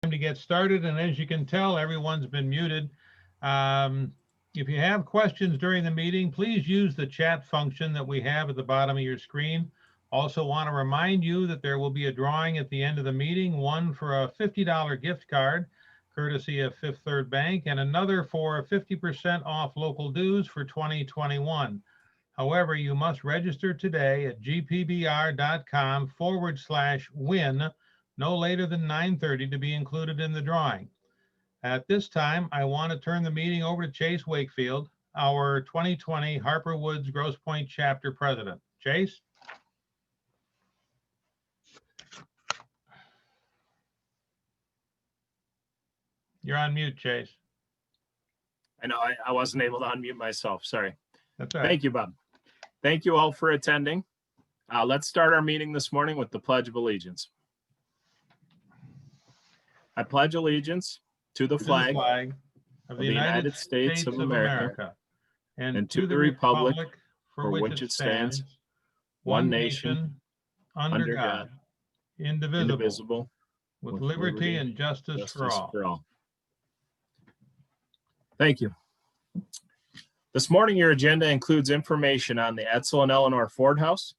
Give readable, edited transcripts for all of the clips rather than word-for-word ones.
To get started, and as you can tell, everyone's been muted. If you have questions during the meeting, please use the chat function that we have at the bottom of your screen. Also want to remind you that there will be a drawing at the end of the meeting, one for a $50 gift card, courtesy of Fifth Third Bank, and another for 50% off local dues for 2021. However, you must register today at gpbr.com/win no later than 9:30 to be included in the drawing. At this time, I want to turn the meeting over to Chase Wakefield, our 2020 Harper Woods Grosse Pointe chapter president. Chase? You're on mute, Chase. I know I wasn't able to unmute myself. Sorry. That's all right. Thank you, Bob. Thank you all for attending. Let's start our meeting this morning with the Pledge of Allegiance. I pledge allegiance to the flag of the United States of America and to the republic for which it stands, one nation, under God, indivisible, with liberty and justice for all. Thank you. This morning, your agenda includes information on the Edsel and Eleanor Ford House,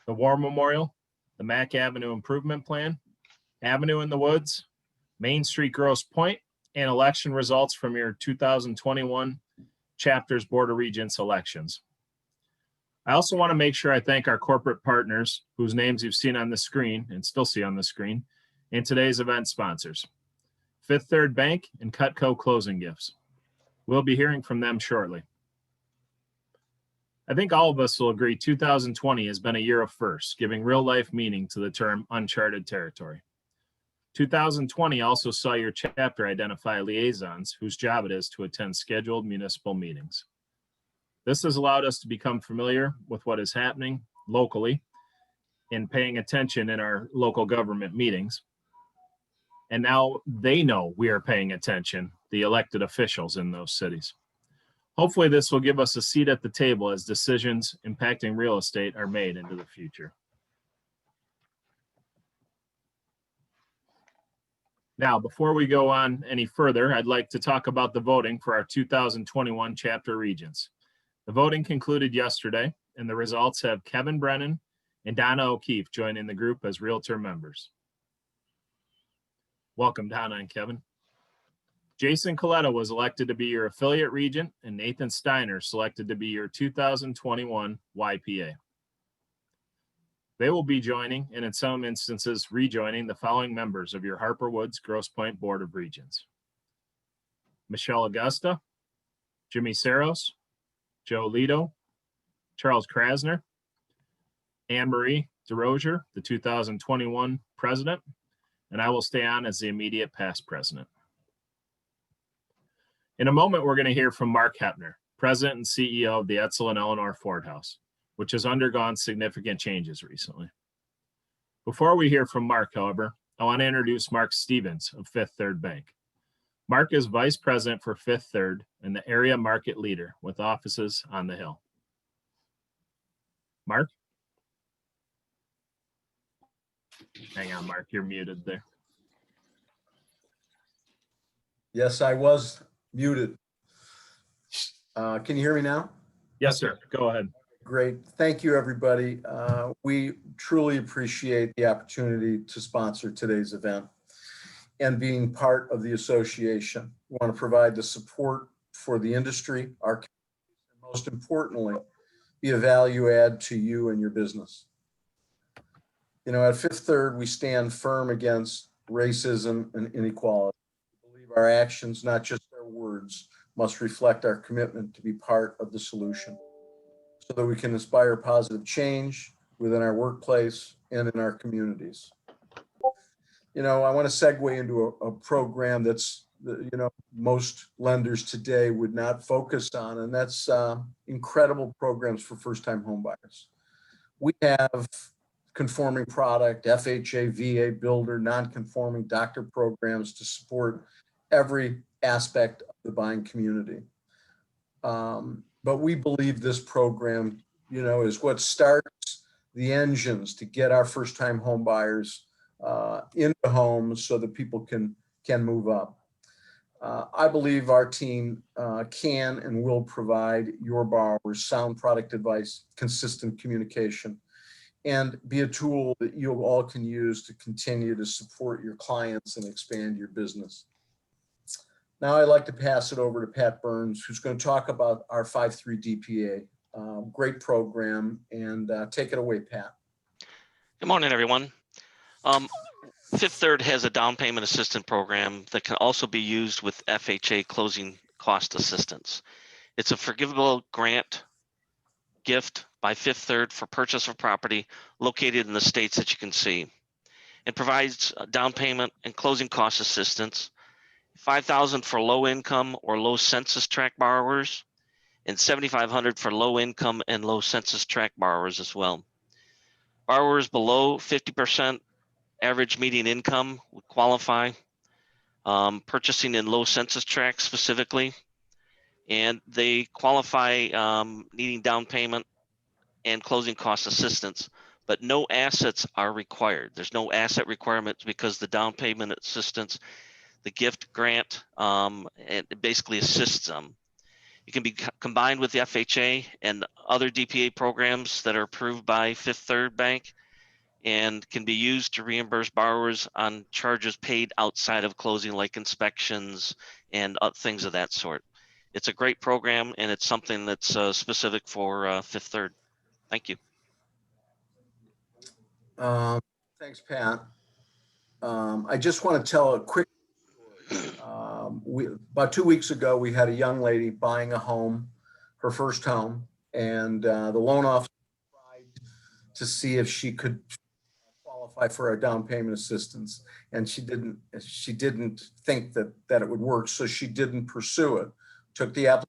the War Memorial, the Mack Avenue Improvement Plan, Avenue in the Woods, Main Street Grosse Pointe, and election results from your 2021 Chapters Board of Regents elections. I also want to make sure I thank our corporate partners, whose names you've seen on the screen and still see on the screen, and today's event sponsors, Fifth Third Bank and Cutco Closing Gifts. We'll be hearing from them shortly. I think all of us will agree 2020 has been a year of firsts, giving real life meaning to the term uncharted territory. 2020 also saw your chapter identify liaisons whose job it is to attend scheduled municipal meetings. This has allowed us to become familiar with what is happening locally and paying attention in our local government meetings. And now they know we are paying attention, the elected officials in those cities. Hopefully this will give us a seat at the table as decisions impacting real estate are made into the future. Now, before we go on any further, I'd like to talk about the voting for our 2021 chapter regents. The voting concluded yesterday, and the results have Kevin Brennan and Donna O'Keefe joining the group as Realtor members. Welcome, Donna and Kevin. Jason Coletta was elected to be your affiliate regent, and Nathan Steiner selected to be your 2021 YPA. They will be joining, and in some instances, rejoining the following members of your Harper Woods Grosse Pointe Board of Regents: Michelle Augusta, Jimmy Saros, Joe Lito, Charles Krasner, Anne-Marie DeRozier, the 2021 president, and I will stay on as the immediate past president. In a moment, we're going to hear from Mark Hepner, president and CEO of the Edsel and Eleanor Ford House, which has undergone significant changes recently. Before we hear from Mark, however, I want to introduce Mark Stevens of Fifth Third Bank. Mark is vice president for Fifth Third and the area market leader with offices on the Hill. Mark? Hang on, Mark, you're muted there. Yes, I was muted. Can you hear me now? Yes, sir. Go ahead. Great. Thank you, everybody. We truly appreciate the opportunity to sponsor today's event and being part of the association. We want to provide the support for the industry, our community, and most importantly, be a value add to you and your business. You know, at Fifth Third, we stand firm against racism and inequality. We believe our actions, not just our words, must reflect our commitment to be part of the solution so that we can inspire positive change within our workplace and in our communities. You know, I want to segue into a program that's, you know, most lenders today would not focus on, and that's incredible programs for first-time home buyers. We have conforming product, FHA, VA, builder, non-conforming doctor programs to support every aspect of the buying community. But we believe this program, you know, is what starts the engines to get our first-time home buyers into homes so that people can can move up. I believe our team can and will provide your borrowers sound product advice, consistent communication, and be a tool that you all can use to continue to support your clients and expand your business. Now I'd like to pass it over to Pat Burns, who's going to talk about our 5-3 DPA. Great program, and take it away, Pat. Good morning, everyone. Fifth Third has a down payment assistance program that can also be used with FHA closing cost assistance. It's a forgivable grant gift by Fifth Third for purchase of property located in the states that you can see. It provides down payment and closing cost assistance, $5,000 for low income or low census tract borrowers, and $7,500 for low income and low census tract borrowers as well. Borrowers below 50% average median income would qualify, purchasing in low census tracts specifically, and they qualify needing down payment and closing cost assistance, but no assets are required. There's no asset requirements because the down payment assistance, the gift grant, it basically assists them. It can be combined with the FHA and other DPA programs that are approved by Fifth Third Bank and can be used to reimburse borrowers on charges paid outside of closing, like inspections and things of that sort. It's a great program, and it's something that's specific for Fifth Third. Thank you. Thanks, Pat. I just want to tell a quick story. About 2 weeks ago, we had a young lady buying a home, her first home, and the loan officer tried to see if she could qualify for our down payment assistance, and she didn't think that it would work, so she didn't pursue it. Took the application.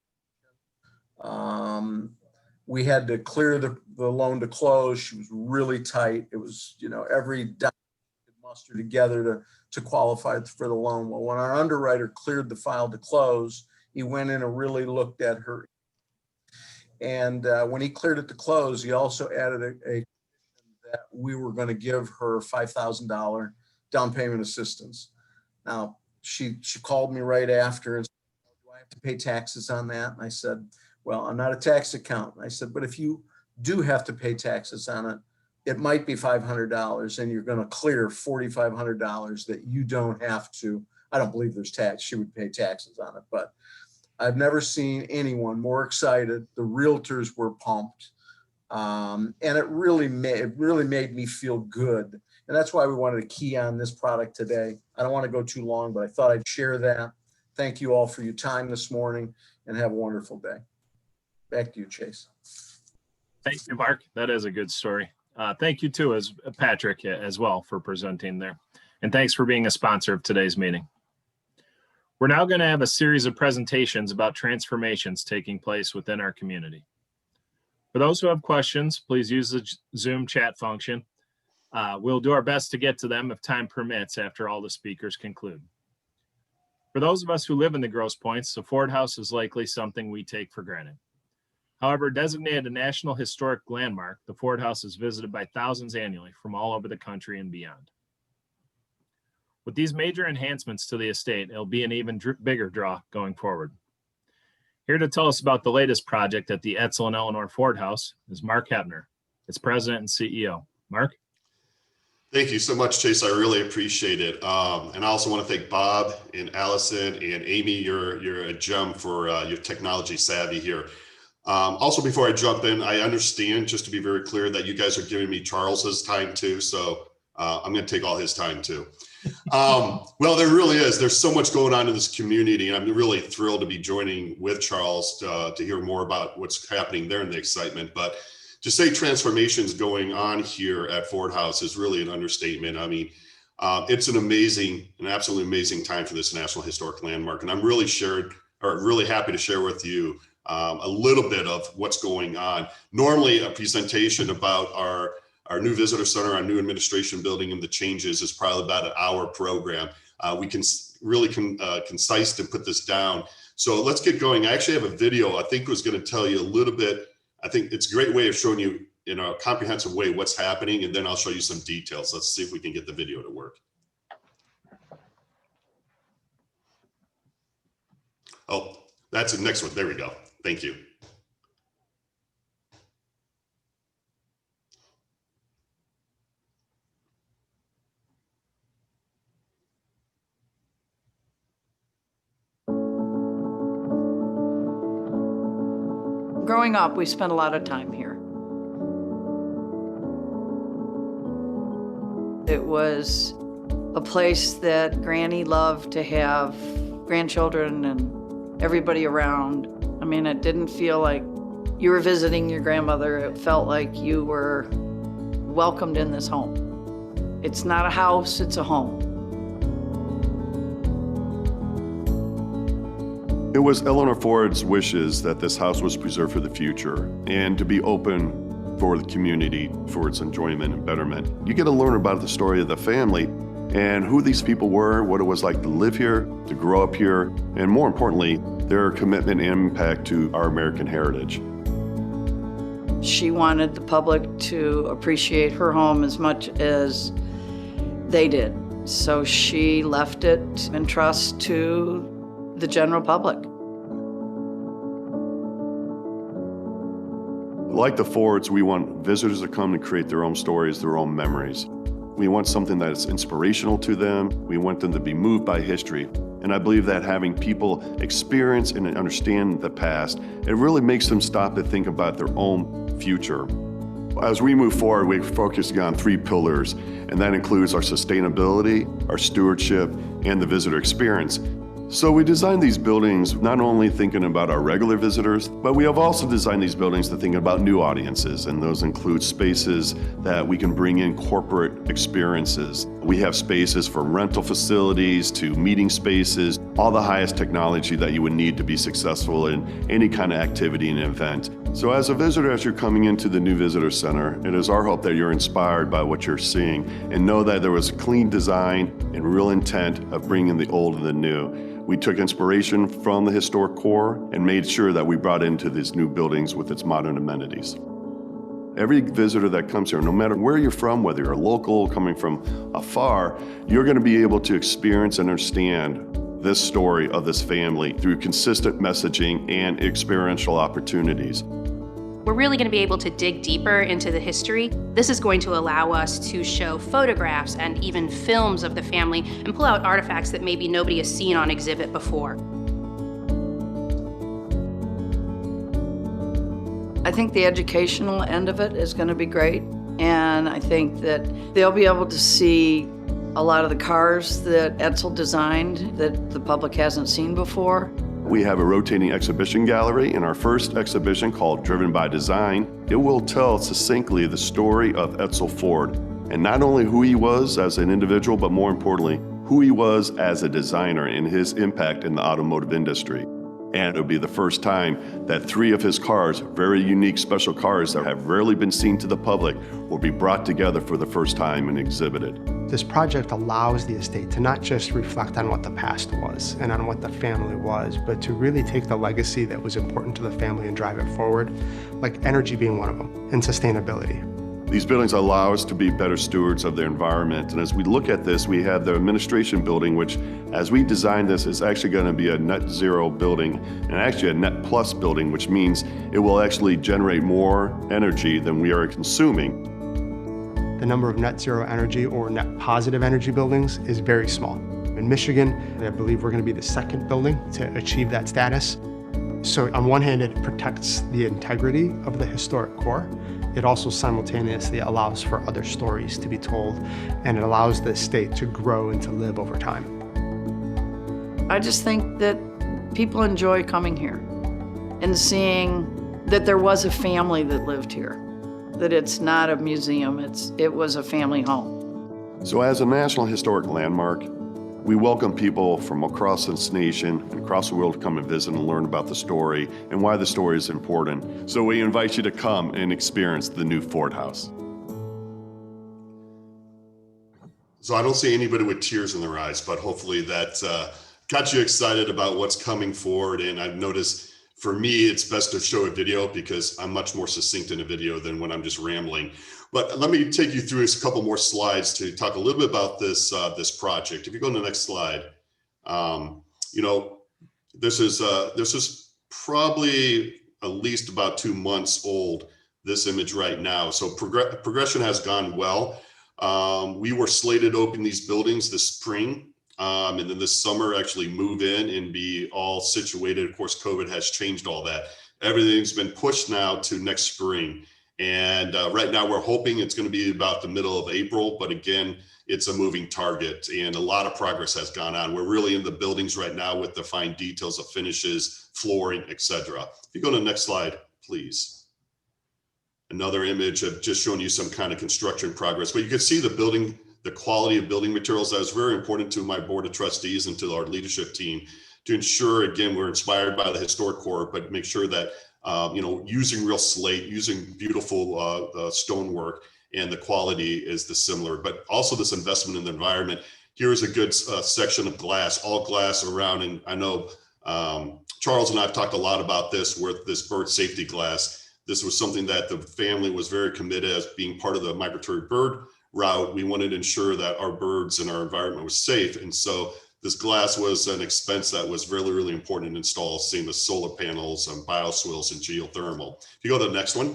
We had to clear the loan to close. She was really tight. It was, every dime we could muster together to qualify for the loan. Well, when our underwriter cleared the file to close, he went in and really looked at her. And when he cleared it to close, he also added a that we were going to give her $5,000 down payment assistance. Now, she called me right after and said, do I have to pay taxes on that? And I said, well, I'm not a tax accountant. I said, but if you do have to pay taxes on it, it might be $500 and you're going to clear $4,500 that you don't have to. I don't believe there's tax. She would pay taxes on it, but I've never seen anyone more excited. The realtors were pumped. And it really made me feel good. And that's why we wanted to key on this product today. I don't want to go too long, but I thought I'd share that. Thank you all for your time this morning, and have a wonderful day. Back to you, Chase. Thank you, Mark. That is a good story. Thank you too, as Patrick as well, for presenting there. And thanks for being a sponsor of today's meeting. We're now going to have a series of presentations about transformations taking place within our community. For those who have questions, please use the Zoom chat function. We'll do our best to get to them if time permits after all the speakers conclude. For those of us who live in the Grosse Pointes, the Ford House is likely something we take for granted. However, designated a National Historic Landmark, the Ford House is visited by thousands annually from all over the country and beyond. With these major enhancements to the estate, it'll be an even bigger draw going forward. Here to tell us about the latest project at the Etzel and Eleanor Ford House is Mark Hebner, its president and CEO. Mark? Thank you so much, Chase. I really appreciate it. And I also want to thank Bob and Allison and Amy. You're a gem for your technology savvy here. Also, before I jump in, I understand, just to be very clear, that you guys are giving me Charles's time too. So I'm going to take all his time too. Well, there really is. There's so much going on in this community, and I'm really thrilled to be joining with Charles to hear more about what's happening there and the excitement. But to say transformations going on here at Ford House is really an understatement. I mean, it's an absolutely amazing time for this National Historic Landmark, and I'm really happy to share with you a little bit of what's going on. Normally, a presentation about our new visitor center, our new administration building, and the changes is probably about an hour program. We can really concise to put this down. So let's get going. I actually have a video I think was going to tell you a little bit. I think it's a great way of showing you in a comprehensive way what's happening, and then I'll show you some details. Let's see if we can get the video to work. that's the next one. There we go. Thank you. Growing up, we spent a lot of time here. It was a place that Granny loved to have grandchildren and everybody around. I mean, it didn't feel like you were visiting your grandmother. It felt like you were welcomed in this home. It's not a house, it's a home. It was Eleanor Ford's wishes that this house was preserved for the future and to be open for the community for its enjoyment and betterment. You get to learn about the story of the family and who these people were, what it was like to live here, to grow up here, and more importantly, their commitment and impact to our American heritage. She wanted the public to appreciate her home as much as they did. So she left it in trust to the general public. Like the Fords, we want visitors to come and create their own stories, their own memories. We want something that is inspirational to them. We want them to be moved by history. And I believe that having people experience and understand the past, it really makes them stop to think about their own future. As we move forward, we're focusing on 3 pillars, and that includes our sustainability, our stewardship, and the visitor experience. So we designed these buildings not only thinking about our regular visitors, but we have also designed these buildings to think about new audiences, and those include spaces that we can bring in corporate experiences. We have spaces from rental facilities to meeting spaces, all the highest technology that you would need to be successful in any kind of activity and event. So as a visitor, as you're coming into the new visitor center, it is our hope that you're inspired by what you're seeing and know that there was clean design and real intent of bringing the old and the new. We took inspiration from the historic core and made sure that we brought into these new buildings with its modern amenities. Every visitor that comes here, no matter where you're from, whether you're a local, coming from afar, you're going to be able to experience and understand this story of this family through consistent messaging and experiential opportunities. We're really going to be able to dig deeper into the history. This is going to allow us to show photographs and even films of the family and pull out artifacts that maybe nobody has seen on exhibit before. I think the educational end of it is going to be great, and I think that they'll be able to see a lot of the cars that Edsel designed that the public hasn't seen before. We have a rotating exhibition gallery in our first exhibition called Driven by Design. It will tell succinctly the story of Edsel Ford, and not only who he was as an individual, but more importantly, who he was as a designer and his impact in the automotive industry. And it'll be the first time that 3 of his cars, very unique special cars that have rarely been seen to the public, will be brought together for the first time and exhibited. This project allows the estate to not just reflect on what the past was and on what the family was, but to really take the legacy that was important to the family and drive it forward, like energy being one of them, and sustainability. These buildings allow us to be better stewards of the environment. And as we look at this, we have the administration building, which as we designed this is actually going to be a net zero building and actually a net plus building, which means it will actually generate more energy than we are consuming. The number of net zero energy or net positive energy buildings is very small. In Michigan, I believe we're going to be the 2nd building to achieve that status. So on one hand, it protects the integrity of the historic core. It also simultaneously allows for other stories to be told, and it allows the estate to grow and to live over time. I just think that people enjoy coming here and seeing that there was a family that lived here, that it's not a museum, it was a family home. So as a National Historic Landmark, we welcome people from across this nation and across the world to come and visit and learn about the story and why the story is important. So we invite you to come and experience the new Ford House. So I don't see anybody with tears in their eyes, but hopefully that got you excited about what's coming forward. And I've noticed for me, it's best to show a video because I'm much more succinct in a video than when I'm just rambling. But let me take you through a couple more slides to talk a little bit about this this project. If you go to the next slide, you know, this is probably at least about 2 months old, this image right now. So progression has gone well. We were slated to open these buildings this spring, and then this summer actually move in and be all situated. Of course, COVID has changed all that. Everything's been pushed now to next spring. And right now we're hoping it's going to be about the middle of April, but again, it's a moving target and a lot of progress has gone on. We're really in the buildings right now with the fine details of finishes, flooring, etc. If you go to the next slide, please. Another image of just showing you some kind of construction progress, but you can see the building, the quality of building materials. That was very important to my board of trustees and to our leadership team to ensure, again, we're inspired by the historic core, but make sure that using real slate, using beautiful stonework, and the quality is the similar, but also this investment in the environment. Here's a good section of glass, all glass around. And I know Charles and I have talked a lot about this with this bird safety glass. This was something that the family was very committed as being part of the migratory bird route. We wanted to ensure that our birds and our environment was safe. And so this glass was an expense that was really, really important to install, same as solar panels and bioswales and geothermal. If you go to the next one.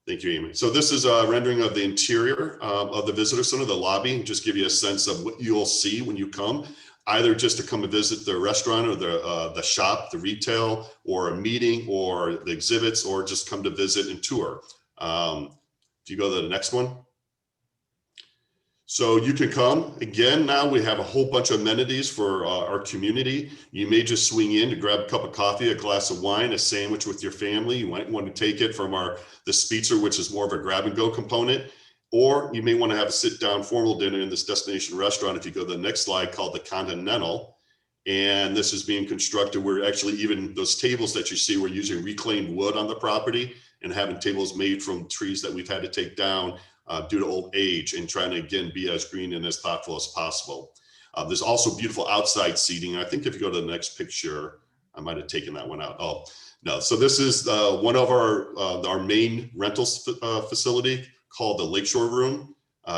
Thank you, Amy. So this is a rendering of the interior of the visitor center, the lobby, just give you a sense of what you'll see when you come, either just to come and visit the restaurant or the shop, the retail, or a meeting, or the exhibits, or just come to visit and tour. If you go to the next one. So you can come. Again, now we have a whole bunch of amenities for our community. You may just swing in to grab a cup of coffee, a glass of wine, a sandwich with your family. You might want to take it from the Spitzer, which is more of a grab and go component. Or you may want to have a sit down formal dinner in this destination restaurant. If you go to the next slide, called the Continental. And this is being constructed. We're actually, even those tables that you see, we're using reclaimed wood on the property and having tables made from trees that we've had to take down due to old age, and trying to, again, be as green and as thoughtful as possible. There's also beautiful outside seating. I think if you go to the next picture, I might have taken that one out. Oh, no. So this is one of our main rentals facility called the Lakeshore Room,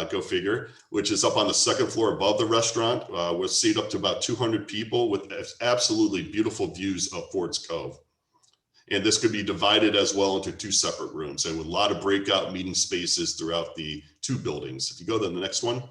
go figure, which is up on the second floor above the restaurant. We'll seat up to about 200 people with absolutely beautiful views of Ford's Cove. And this could be divided as well into 2 separate rooms, and with a lot of breakout meeting spaces throughout the 2 buildings. If you go to the next one.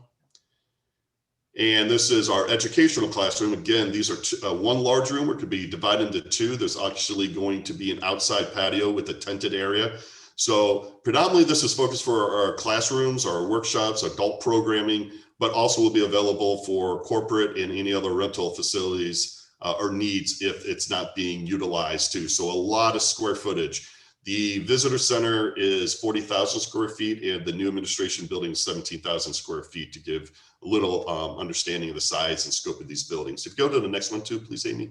And this is our educational classroom. Again, these are one large room, or could be divided into 2. There's actually going to be an outside patio with a tented area. So predominantly this is focused for our classrooms, our workshops, adult programming, but also will be available for corporate and any other rental facilities or needs if it's not being utilized too. So a lot of square footage. The visitor center is 40,000 square feet, and the new administration building is 17,000 square feet, to give a little understanding of the size and scope of these buildings. If you go to the next one too, please, Amy.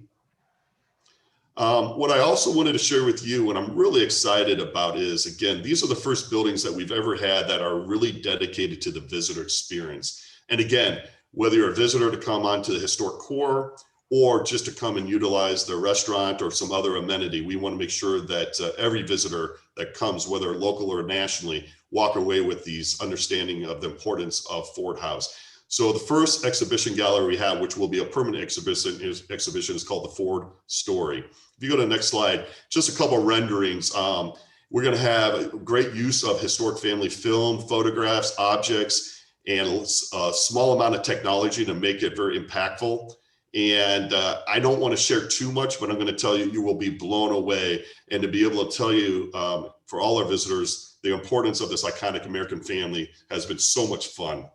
What I also wanted to share with you, and I'm really excited about, is, again, these are the first buildings that we've ever had that are really dedicated to the visitor experience. And again, whether you're a visitor to come onto the historic core, or just to come and utilize the restaurant or some other amenity, we want to make sure that every visitor that comes, whether local or nationally, walk away with these understanding of the importance of Ford House. So the first exhibition gallery we have, which will be a permanent exhibition, is called the Ford Story. If you go to the next slide, just a couple of renderings. We're going to have great use of historic family film, photographs, objects, and a small amount of technology to make it very impactful. And I don't want to share too much, but I'm going to tell you, you will be blown away. And to be able to tell you, for all our visitors, the importance of this iconic American family has been so much fun.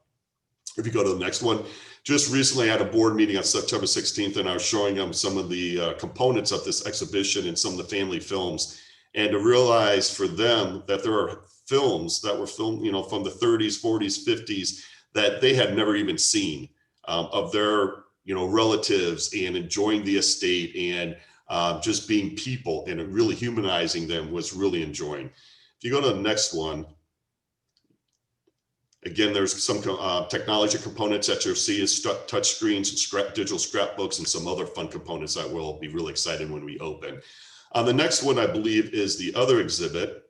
If you go to the next one, just recently I had a board meeting on September 16th, and I was showing them some of the components of this exhibition and some of the family films. And to realize for them that there are films that were filmed, from the 30s, 40s, 50s that they had never even seen of their relatives, and enjoying the estate, and just being people, and really humanizing them, was really enjoying. If you go to the next one, again, there's some technology components that you'll see is touch screens and digital scrapbooks, and some other fun components that will be really exciting when we open. The next one, I believe, is the other exhibit.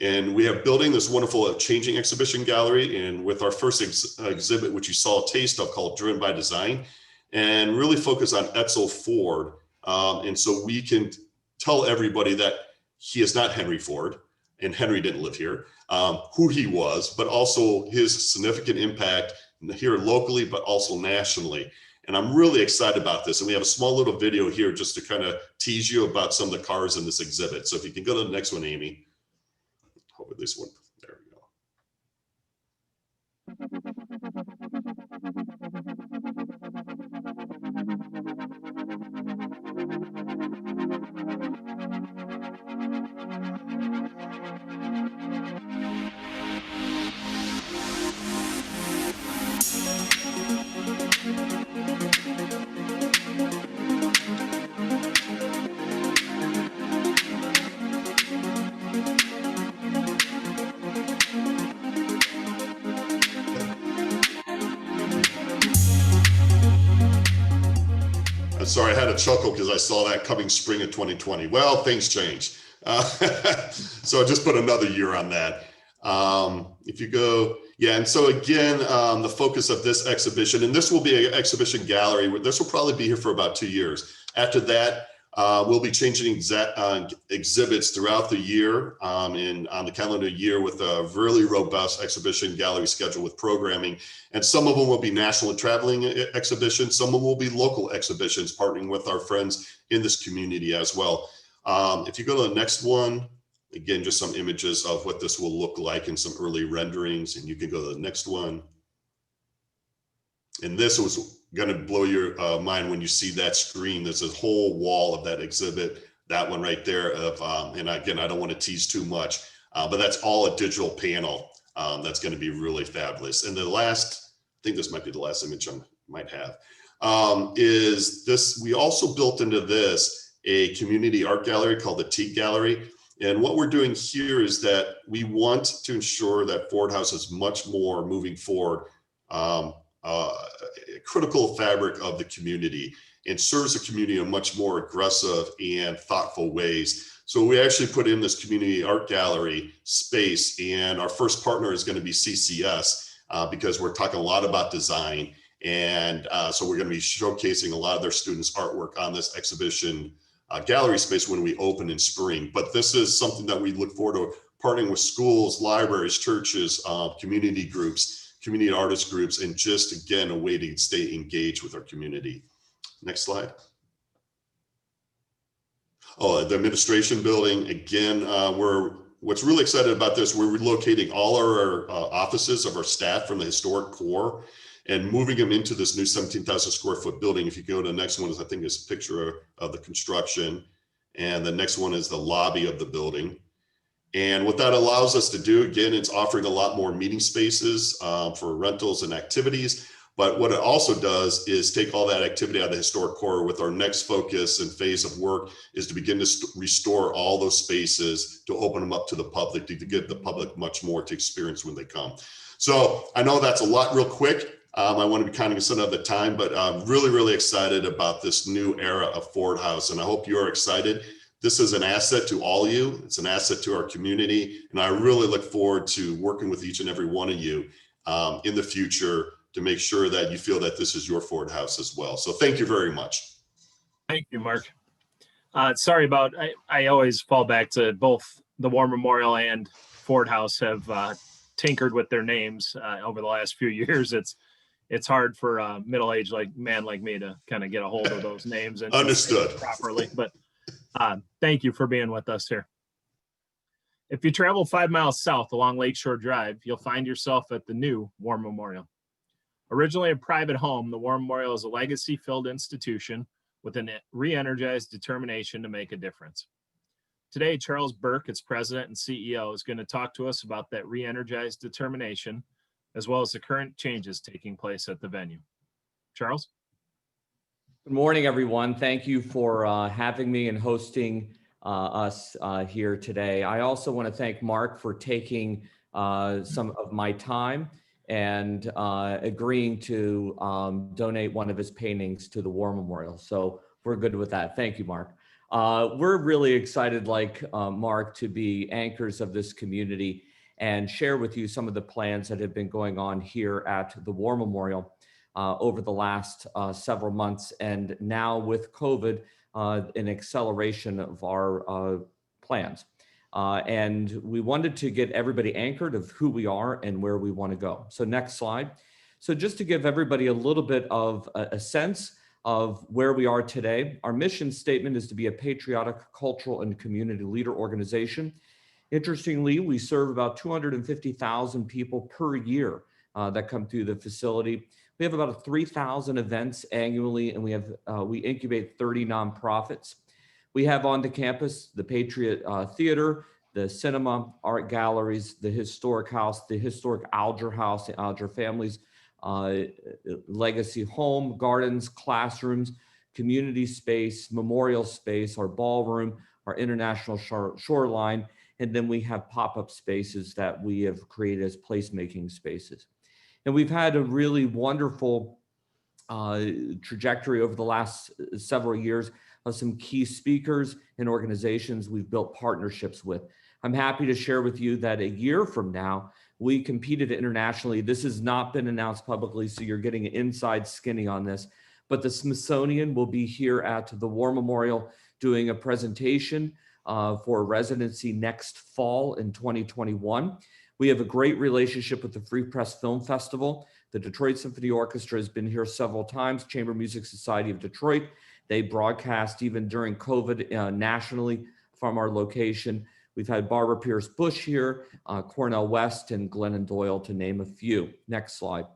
And we have building this wonderful changing exhibition gallery, and with our first exhibit, which you saw a taste of, called Driven by Design, and really focus on Edsel Ford, And so we can tell everybody that he is not Henry Ford, and Henry didn't live here, who he was, but also his significant impact here locally, but also nationally. And I'm really excited about this. And we have a small little video here just to kind of tease you about some of the cars in this exhibit. So if you can go to the next one, Amy. Hopefully this one, there we go. I'm sorry, I had a chuckle because I saw that coming spring of 2020. Well, things change. So I just put another year on that. If you go, yeah, and so again, the focus of this exhibition, and this will be an exhibition gallery, this will probably be here for about 2 years. After that, we'll be changing exhibits throughout the year and on the calendar year with a really robust exhibition gallery schedule with programming. And some of them will be national traveling exhibitions. Some of them will be local exhibitions, partnering with our friends in this community as well. If you go to the next one, again, just some images of what this will look like and some early renderings. And you can go to the next one. And this was going to blow your mind when you see that screen. There's a whole wall of that exhibit, that one right there. And again, I don't want to tease too much, but that's all a digital panel. That's going to be really fabulous. And the last, I think this might be the last image I might have, is this. We also built into this a community art gallery called the Teak Gallery. And what we're doing here is that we want to ensure that Ford House is much more moving forward, a critical fabric of the community, and serves the community in much more aggressive and thoughtful ways. So we actually put in this community art gallery space, and our first partner is going to be CCS because we're talking a lot about design. And so we're going to be showcasing a lot of their students' artwork on this exhibition gallery space when we open in spring. But this is something that we look forward to partnering with schools, libraries, churches, community groups, community artist groups, and just again, a way to stay engaged with our community. Next slide. Oh, the administration building. Again, what's really excited about this, we're relocating all our offices of our staff from the historic core and moving them into this new 17,000 square foot building. If you go to the next one, I think is a picture of the construction. And the next one is the lobby of the building. And what that allows us to do, again, it's offering a lot more meeting spaces for rentals and activities. But what it also does is take all that activity out of the historic core. With our next focus and phase of work is to begin to restore all those spaces, to open them up to the public, to give the public much more to experience when they come. So I know that's a lot real quick. I want to be kind of considerate of the time, but I'm really, really excited about this new era of Ford House. And I hope you're excited. This is an asset to all of you. It's an asset to our community. And I really look forward to working with each and every one of you in the future to make sure that you feel that this is your Ford House as well. So thank you very much. Thank you, Mark. Sorry about, I always fall back to both the War Memorial and Ford House have tinkered with their names over the last few years. It's hard for a middle-aged man like me to kind of get a hold of those names and Understood properly. But thank you for being with us here. If you travel 5 miles south along Lakeshore Drive, you'll find yourself at the new War Memorial. Originally a private home, the War Memorial is a legacy-filled institution with a re-energized determination to make a difference. Today, Charles Burke, its president and CEO, is going to talk to us about that re-energized determination, as well as the current changes taking place at the venue. Charles? Good morning, everyone. Thank you for having me and hosting us here today. I also want to thank Mark for taking some of my time and agreeing to donate one of his paintings to the War Memorial. So we're good with that. Thank you, Mark. We're really excited, like Mark, to be anchors of this community and share with you some of the plans that have been going on here at the War Memorial. over the last several months, and now with COVID, an acceleration of our plans. And we wanted to get everybody anchored of who we are and where we want to go. So next slide. So just to give everybody a little bit of a sense of where we are today, our mission statement is to be a patriotic, cultural, and community leader organization. Interestingly, we serve about 250,000 people per year that come through the facility. We have about 3,000 events annually, and we incubate 30 nonprofits. We have on the campus the Patriot Theater, the cinema, art galleries, the historic house, the historic Alger House, the Alger families, legacy home, gardens, classrooms, community space, memorial space, our ballroom, our international shoreline, and then we have pop-up spaces that we have created as placemaking spaces. And we've had a really wonderful trajectory over the last several years of some key speakers and organizations we've built partnerships with. I'm happy to share with you that a year from now, we competed internationally. This has not been announced publicly, so you're getting an inside skinny on this, but the Smithsonian will be here at the War Memorial doing a presentation for a residency next fall in 2021. We have a great relationship with the Free Press Film Festival. The Detroit Symphony Orchestra has been here several times, Chamber Music Society of Detroit. They broadcast even during COVID nationally from our location. We've had Barbara Pierce Bush here, Cornell West, and Glennon Doyle, to name a few. Next slide.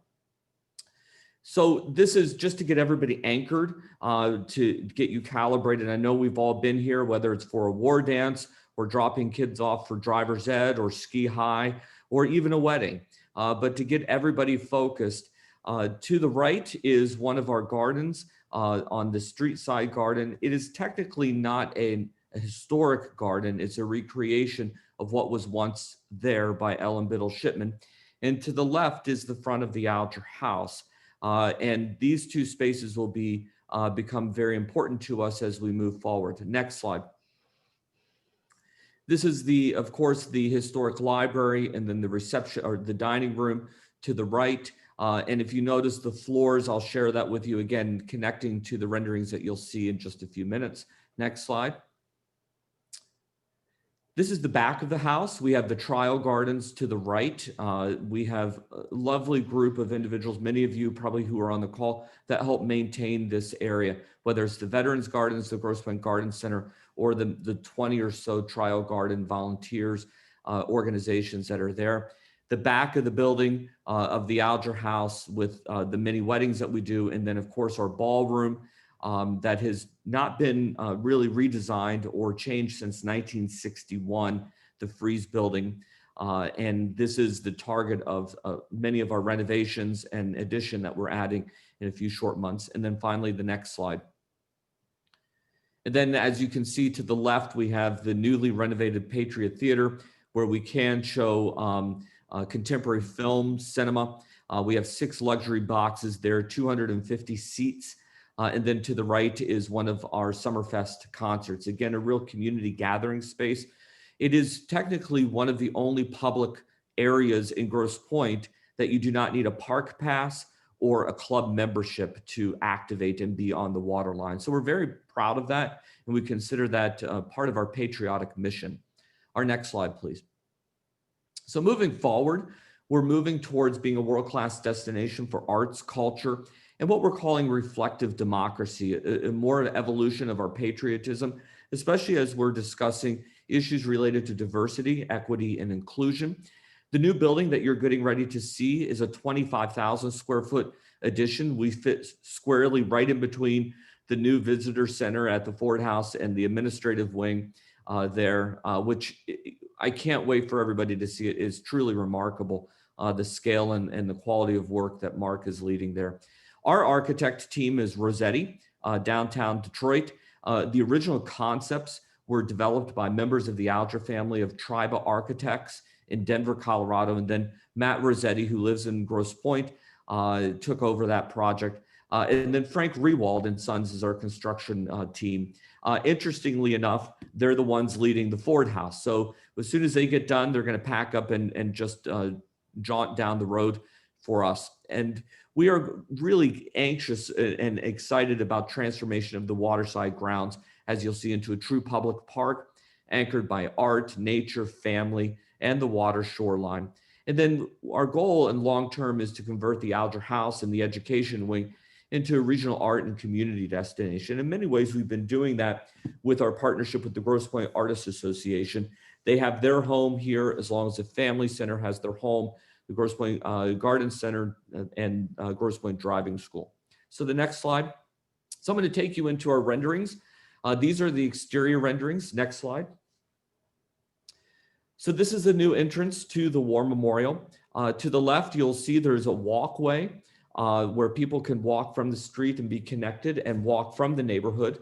So this is just to get everybody anchored, to get you calibrated. I know we've all been here, whether it's for a war dance or dropping kids off for driver's ed or ski high, or even a wedding. But to get everybody focused, to the right is one of our gardens on the street side garden. It is technically not a historic garden. It's a recreation of what was once there by Ellen Biddle Shipman. And to the left is the front of the Alger House. And these two spaces will become very important to us as we move forward. Next slide. This is of course, the historic library, and then the reception or the dining room to the right. And if you notice the floors, I'll share that with you again, connecting to the renderings that you'll see in just a few minutes. Next slide. This is the back of the house. We have the trial gardens to the right. We have a lovely group of individuals, many of you probably who are on the call, that help maintain this area, whether it's the Veterans Gardens, the Grosse Pointe Garden Center, or the 20 or so trial garden volunteers, organizations that are there. The back of the building of the Alger House with the many weddings that we do, and then of course our ballroom, that has not been really redesigned or changed since 1961, the Frieze building. And this is the target of many of our renovations and addition that we're adding in a few short months. And then finally, the next slide. And then as you can see to the left, we have the newly renovated Patriot Theater, where we can show contemporary film, cinema. We have 6 luxury boxes there, 250 seats. And then to the right is one of our Summerfest concerts. Again, a real community gathering space. It is technically one of the only public areas in Grosse Pointe that you do not need a park pass or a club membership to activate and be on the water line. So we're very proud of that, and we consider that part of our patriotic mission. Our next slide, please. So moving forward, we're moving towards being a world-class destination for arts, culture, and what we're calling reflective democracy, a more evolution of our patriotism, especially as we're discussing issues related to diversity, equity, and inclusion. The new building that you're getting ready to see is a 25,000 square foot addition. We fit squarely right in between the new visitor center at the Ford House and the administrative wing there, which I can't wait for everybody to see. It is truly remarkable, the scale and the quality of work that Mark is leading there. Our architect team is Rossetti, downtown Detroit. The original concepts were developed by members of the Alger family of Triba Architects in Denver, Colorado. And then Matt Rossetti, who lives in Grosse Pointe, took over that project. And then Frank Rewald and Sons is our construction team. Interestingly enough, they're the ones leading the Ford House. So as soon as they get done, they're going to pack up and just jaunt down the road for us. And We are really anxious and excited about transformation of the waterside grounds, as you'll see, into a true public park anchored by art, nature, family, and the water shoreline. And then our goal and long-term is to convert the Alger House and the education wing into a regional art and community destination. In many ways, we've been doing that with our partnership with the Grosse Pointe Artists Association. They have their home here, as long as the Family Center has their home, the Grosse Pointe Garden Center and Grosse Pointe Driving School. So the next slide. So I'm going to take you into our renderings. These are the exterior renderings. Next slide. So this is a new entrance to the War Memorial. To the left, you'll see there's a walkway where people can walk from the street and be connected and walk from the neighborhood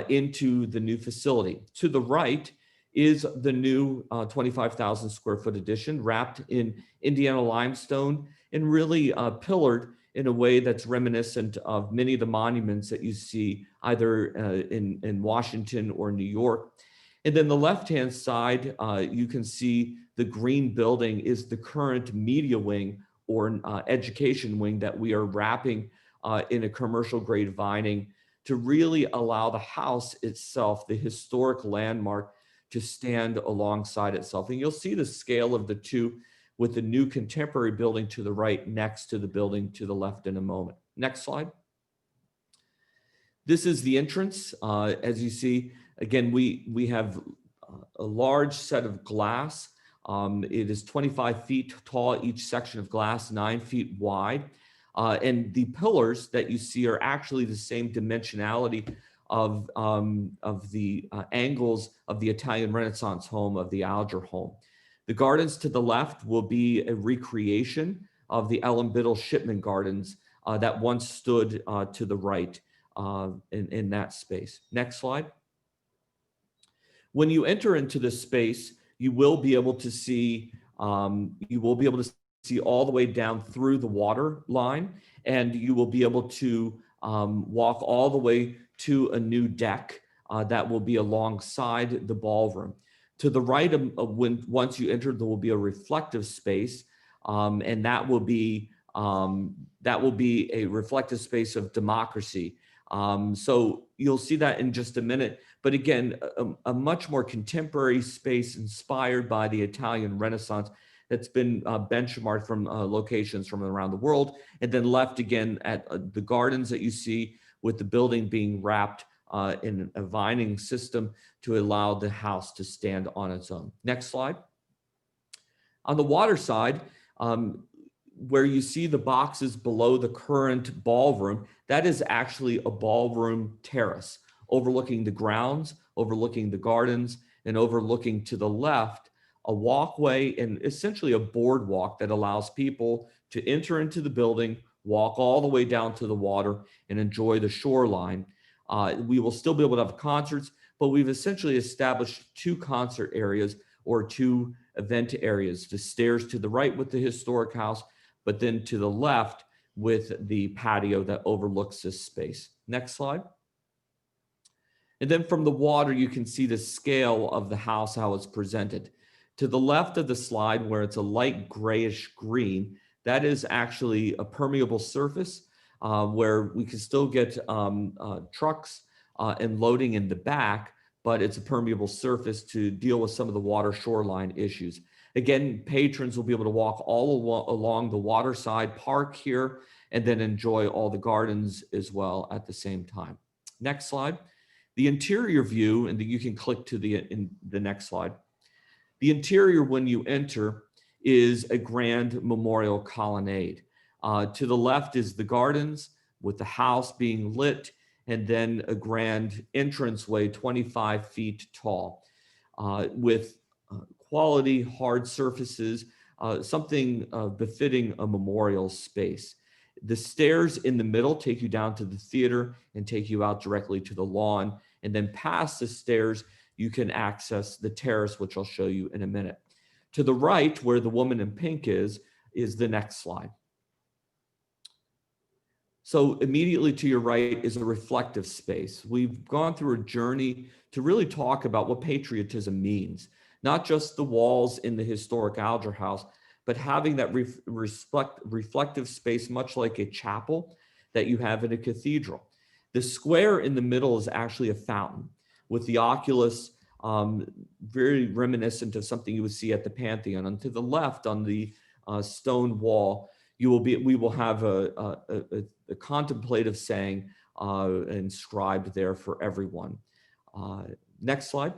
into the new facility. To the right is the new 25,000 square foot addition, wrapped in Indiana limestone and really pillared in a way that's reminiscent of many of the monuments that you see either in Washington or New York. And then the left-hand side, you can see the green building is the current media wing or education wing that we are wrapping in a commercial grade vining to really allow the house itself, the historic landmark, to stand alongside itself. And you'll see the scale of the two with the new contemporary building to the right next to the building to the left in a moment. Next slide. This is the entrance. As you see, again, we have a large set of glass. It is 25 feet tall, each section of glass, 9 feet wide. And the pillars that you see are actually the same dimensionality of the angles of the Italian Renaissance home, of the Alger home. The gardens to the left will be a recreation of the Ellen Biddle Shipman Gardens that once stood to the right in that space. Next slide. When you enter into this space, you will be able to see all the way down through the water line, and you will be able to walk all the way to a new deck that will be alongside the ballroom. To the right, once you enter, there will be a reflective space, and that will be a reflective space of democracy. So you'll see that in just a minute. But again, a much more contemporary space inspired by the Italian Renaissance that's been benchmarked from locations from around the world, and then left again at the gardens that you see, with the building being wrapped in a vining system to allow the house to stand on its own. Next slide. On the water side, where you see the boxes below the current ballroom, that is actually a ballroom terrace overlooking the grounds, overlooking the gardens, and overlooking to the left a walkway and essentially a boardwalk that allows people to enter into the building, walk all the way down to the water, and enjoy the shoreline. We will still be able to have concerts, but we've essentially established 2 concert areas or 2 event areas. The stairs to the right with the historic house, but then to the left with the patio that overlooks this space. Next slide. And then from the water, you can see the scale of the house, how it's presented. To the left of the slide, where it's a light grayish green, that is actually a permeable surface where we can still get trucks and loading in the back, but it's a permeable surface to deal with some of the water shoreline issues. Again, patrons will be able to walk all along the waterside park here and then enjoy all the gardens as well at the same time. Next slide. The interior view, and you can click to the next slide. The interior, when you enter, is a grand memorial colonnade. To the left is the gardens with the house being lit, and then a grand entranceway 25 feet tall with quality hard surfaces, something befitting a memorial space. The stairs in the middle take you down to the theater and take you out directly to the lawn. And then past the stairs, you can access the terrace, which I'll show you in a minute. To the right, where the woman in pink is the next slide. So immediately to your right is a reflective space. We've gone through a journey to really talk about what patriotism means, not just the walls in the historic Alger house, but having that reflective space, much like a chapel that you have in a cathedral. The square in the middle is actually a fountain with the oculus, very reminiscent of something you would see at the Pantheon. And to the left on the stone wall, we will have a contemplative saying inscribed there for everyone. Next slide.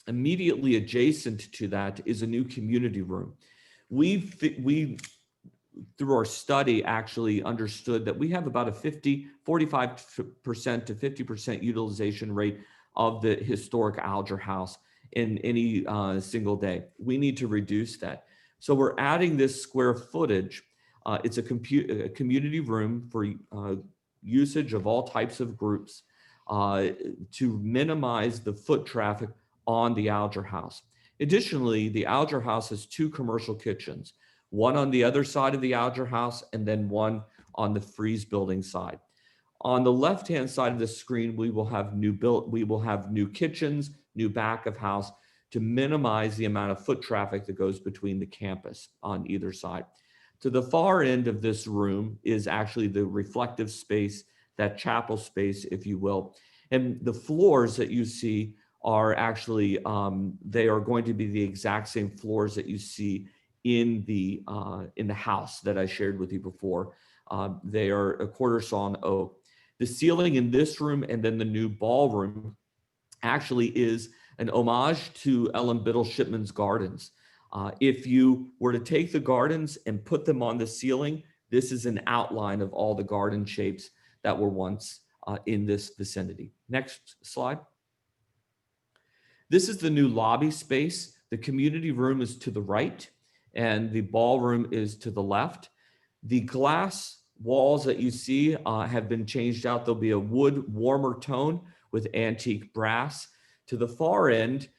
Immediately adjacent to that is a new community room. We, through our study, actually understood that we have about a 45% to 50% utilization rate of the historic Alger House in any single day. We need to reduce that. So we're adding this square footage. It's a community room for usage of all types of groups to minimize the foot traffic on the Alger House. Additionally, the Alger House has 2 commercial kitchens, one on the other side of the Alger House and then one on the Frieze building side. On the left-hand side of the screen, we will have new kitchens, new back of house to minimize the amount of foot traffic that goes between the campus on either side. To the far end of this room is actually the reflective space, that chapel space, if you will. And the floors that you see are actually, they are going to be the exact same floors that you see in the house that I shared with you before. They are a quarter sawn oak. The ceiling in this room and then the new ballroom actually is an homage to Ellen Biddle Shipman's gardens. If you were to take the gardens and put them on the ceiling, this is an outline of all the garden shapes that were once in this vicinity. Next slide. This is the new lobby space. The community room is to the right and the ballroom is to the left. The glass walls that you see have been changed out. There'll be a wood warmer tone with antique brass. To the far end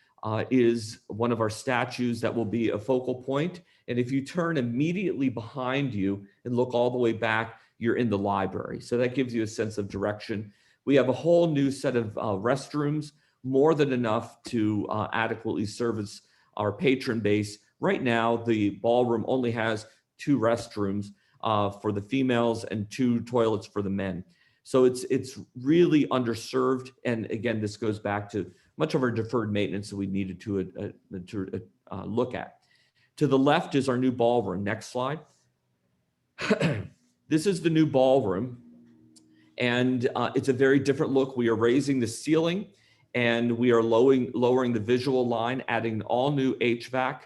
is one of our statues that will be a focal point. And if you turn immediately behind you and look all the way back, you're in the library. So that gives you a sense of direction. We have a whole new set of restrooms, more than enough to adequately service our patron base. Right now, the ballroom only has 2 restrooms for the females and 2 toilets for the men. So it's really underserved. And again, this goes back to much of our deferred maintenance that we needed to look at. To the left is our new ballroom. Next slide. This is the new ballroom. And it's a very different look. We are raising the ceiling and we are lowering the visual line, adding all new HVAC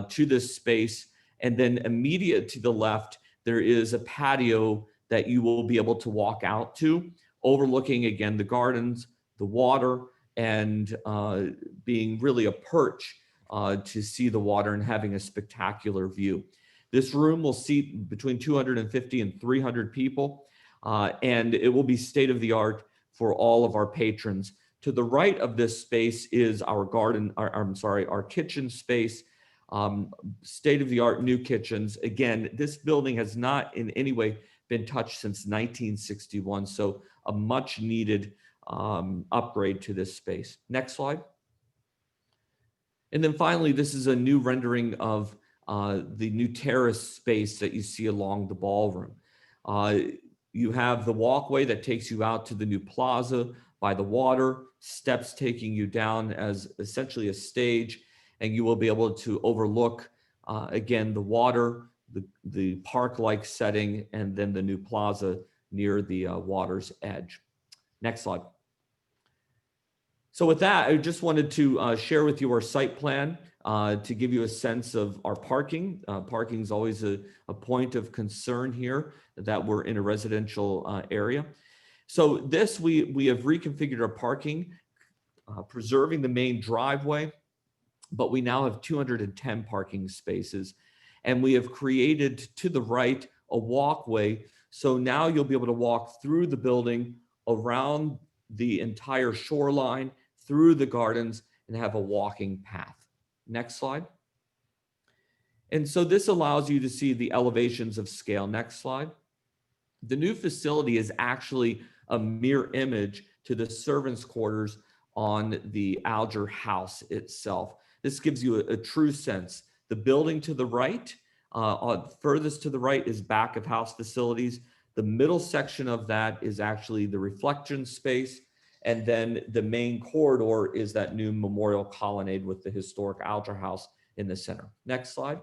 to this space. And then immediate to the left, there is a patio that you will be able to walk out to, overlooking again the gardens, the water, and being really a perch to see the water and having a spectacular view. This room will seat between 250 and 300 people, and it will be state of the art for all of our patrons. To the right of this space is our our kitchen space, state of the art new kitchens. Again, this building has not in any way been touched since 1961, so a much needed upgrade to this space. Next slide. And then finally, this is a new rendering of the new terrace space that you see along the ballroom. You have the walkway that takes you out to the new plaza by the water, steps taking you down as essentially a stage, and you will be able to overlook, again, the water, the park-like setting, and then the new plaza near the water's edge. Next slide. So with that, I just wanted to share with you our site plan to give you a sense of our parking. Parking is always a point of concern here that we're in a residential area. So this, we have reconfigured our parking, preserving the main driveway, but we now have 210 parking spaces. And we have created to the right a walkway. So now you'll be able to walk through the building, around the entire shoreline, through the gardens, and have a walking path. Next slide. And so this allows you to see the elevations of scale. Next slide. The new facility is actually a mirror image to the servants' quarters on the Alger House itself. This gives you a true sense The building to the right, furthest to the right, is back of house facilities. The middle section of that is actually the reflection space. And then the main corridor is that new memorial colonnade with the historic Alger House in the center. Next slide.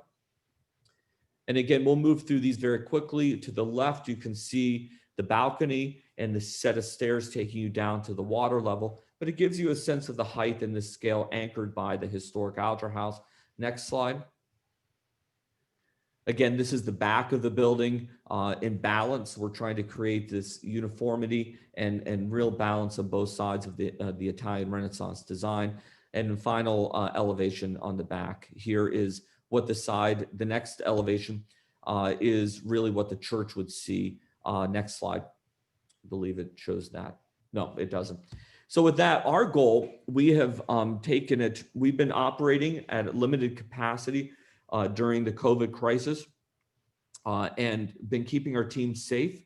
And again, we'll move through these very quickly. To the left, you can see the balcony and the set of stairs taking you down to the water level, but it gives you a sense of the height and the scale anchored by the historic Alger House. Next slide. Again, this is the back of the building in balance. We're trying to create this uniformity and real balance on both sides of the Italian Renaissance design. And the final elevation on the back here is what the next elevation is really what the church would see. Next slide. I believe it shows that. No, it doesn't. So with that, our goal, we have we've been operating at limited capacity during the COVID crisis and been keeping our team safe,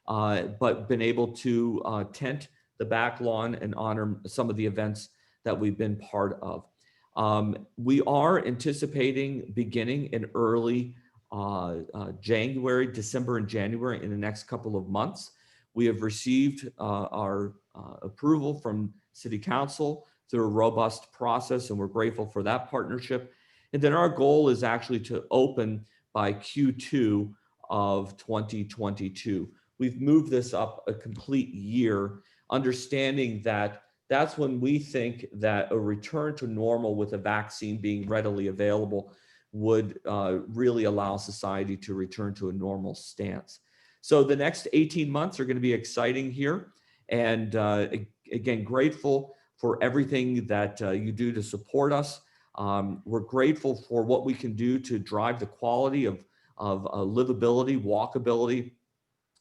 but been able to tent the back lawn and honor some of the events that we've been part of. We are anticipating beginning in early December and January in the next couple of months. We have received our approval from City Council through a robust process, and we're grateful for that partnership. And then our goal is actually to open by Q2 of 2022. We've moved this up a complete year, understanding that that's when we think that a return to normal with a vaccine being readily available would really allow society to return to a normal stance. So the next 18 months are going to be exciting here. And again, grateful for everything that you do to support us. We're grateful for what we can do to drive the quality of livability, walkability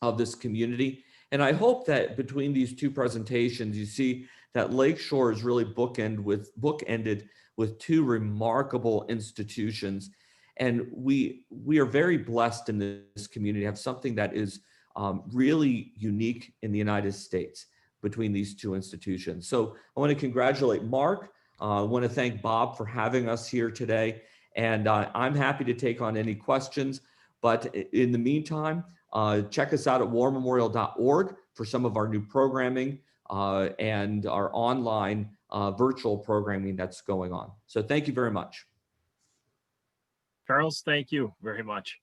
of this community. And I hope that between these two presentations, you see that Lakeshore is really bookended with two remarkable institutions. And we are very blessed in this community to have something that is really unique in the United States between these two institutions. So I want to congratulate Mark. I want to thank Bob for having us here today. And I'm happy to take on any questions. But in the meantime, check us out at warmemorial.org for some of our new programming and our online virtual programming that's going on. So thank you very much. Charles, thank you very much.